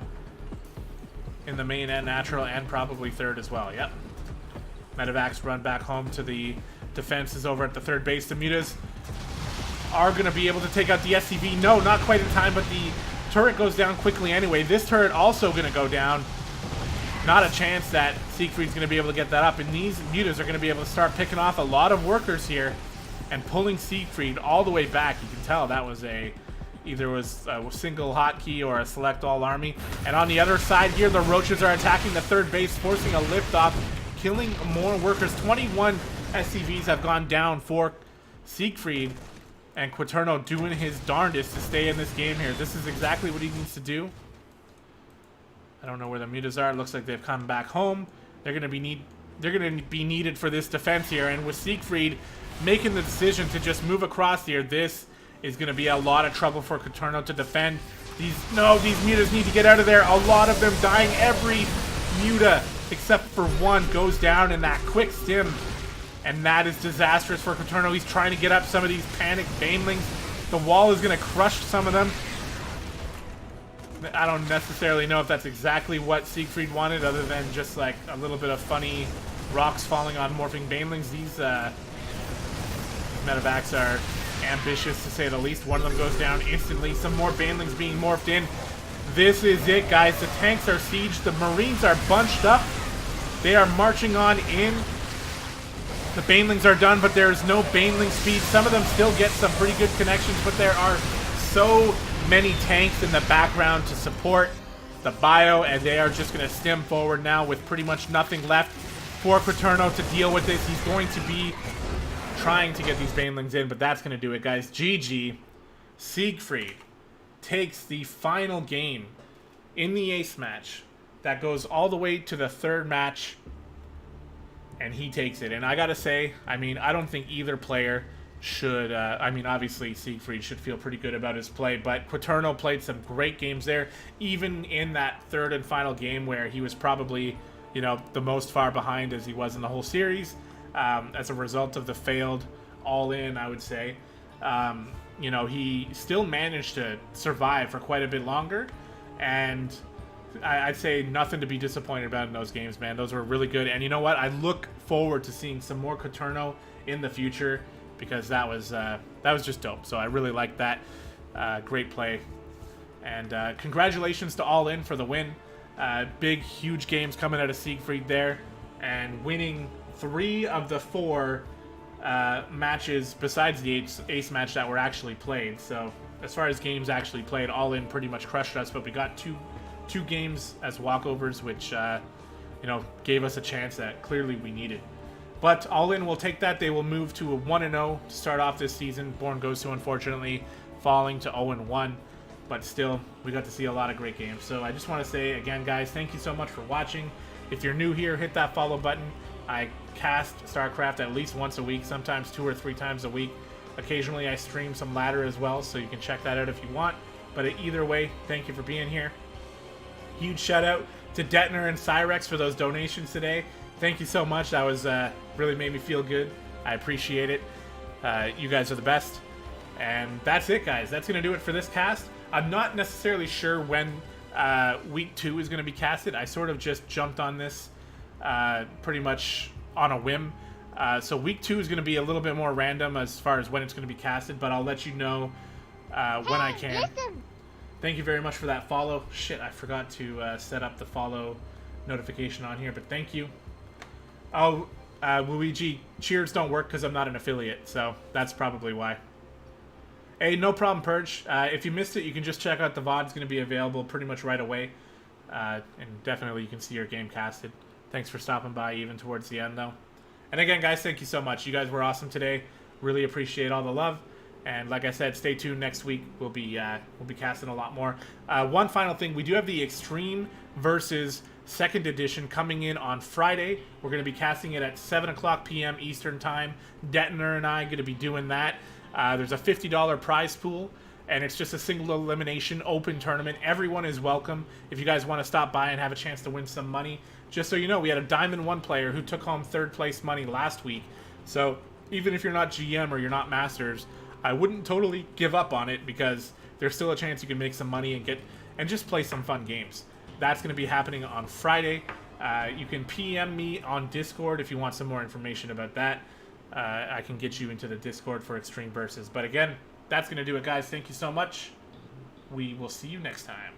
in the main and natural, and probably third as well. Yep. Medevacs run back home to the defenses over at the third base. The mutas are going to be able to take out the SCV. No, not quite in time, but the turret goes down quickly anyway. This turret also going to go down. Not a chance that Siegfried's going to be able to get that up. And these mutas are going to be able to start picking off a lot of workers here and pulling Siegfried all the way back. You can tell that was either was a single hotkey or a select all army. And on the other side here, the roaches are attacking the third base, forcing a liftoff, killing more workers. 21 SCVs have gone down for Siegfried, and Quaterno doing his darndest to stay in this game here. This is exactly what he needs to do. I don't know where the mutas are. It looks like they've come back home. They're going to be needed for this defense here, and with Siegfried making the decision to just move across here, this is going to be a lot of trouble for Quaterno to defend. These mutas need to get out of there. A lot of them dying. Every muta except for one goes down in that quick stim, and that is disastrous for Quaterno. He's trying to get up some of these panicked banelings. The wall is going to crush some of them. I don't necessarily know if that's exactly what Siegfried wanted, other than just like a little bit of funny rocks falling on morphing banelings. These medevacs are ambitious, to say the least. One of them goes down instantly. Some more banelings being morphed in. This is it, guys. The tanks are sieged. The Marines are bunched up. They are marching on in. The banelings are done, but there is no baneling speed. Some of them still get some pretty good connections, but there are so many tanks in the background to support the bio, and they are just going to stem forward now with pretty much nothing left for Quaterno to deal with this. He's going to be trying to get these banelings in, but that's going to do it, guys. GG. Siegfried takes the final game in the ace match. That goes all the way to the third match, and he takes it. And I gotta say, I mean, I don't think either player should, I mean, obviously Siegfried should feel pretty good about his play, but Quaterno played some great games there, even in that third and final game where he was probably, you know, the most far behind as he was in the whole series, as a result of the failed all-in, I would say. You know, he still managed to survive for quite a bit longer, and I'd say nothing to be disappointed about in those games, man. Those were really good, and you know what? I look forward to seeing some more Quaterno in the future, because that was just dope. So I really like that. Great play, and congratulations to All In for the win. Big, huge games coming out of Siegfried there, and winning 3 of the 4 matches besides the ace match that were actually played. So as far as games actually played, All In pretty much crushed us, but we got two games as walkovers, which you know, gave us a chance that clearly we needed. But All In will take that. They will move to a 1-0 to start off this season. BornG, unfortunately, falling to 0-1. But still, we got to see a lot of great games. So I just want to say, again, guys, thank you so much for watching. If you're new here, hit that follow button. I cast StarCraft at least once a week, sometimes 2 or 3 times a week. Occasionally, I stream some ladder as well, so you can check that out if you want. But either way, thank you for being here. Huge shout out to Detner and Cyrex for those donations today. Thank you so much. That was really made me feel good. I appreciate it. You guys are the best. And that's it, guys. That's going to do it for this cast. I'm not necessarily sure when week 2 is going to be casted. I sort of just jumped on this pretty much on a whim. So week 2 is going to be a little bit more random as far as when it's going to be casted, but I'll let you know when I can. Listen. Thank you very much for that follow. Shit, I forgot to set up the follow notification on here, but thank you. Oh, Luigi, cheers don't work because I'm not an affiliate, so that's probably why. Hey, no problem, Purge. If you missed it, you can just check out the VOD. It's going to be available pretty much right away. And definitely you can see your game casted. Thanks for stopping by even towards the end, though. And again, guys, thank you so much. You guys were awesome today. Really appreciate all the love. And like I said, stay tuned next week. We'll be casting a lot more. One final thing. We do have the Extreme versus second edition, coming in on Friday. We're going to be casting it at 7 o'clock p.m. Eastern Time. Detner and I are going to be doing that. There's a $50 prize pool, and it's just a single elimination open tournament. Everyone is welcome. If you guys want to stop by and have a chance to win some money, just so you know, we had a Diamond 1 player who took home third place money last week. So even if you're not GM or you're not Masters, I wouldn't totally give up on it, because there's still a chance you can make some money and just play some fun games. That's going to be happening on Friday. You can PM me on Discord if you want some more information about that. I can get you into the Discord for Extreme Versus. But again, that's going to do it, guys. Thank you so much. We will see you next time.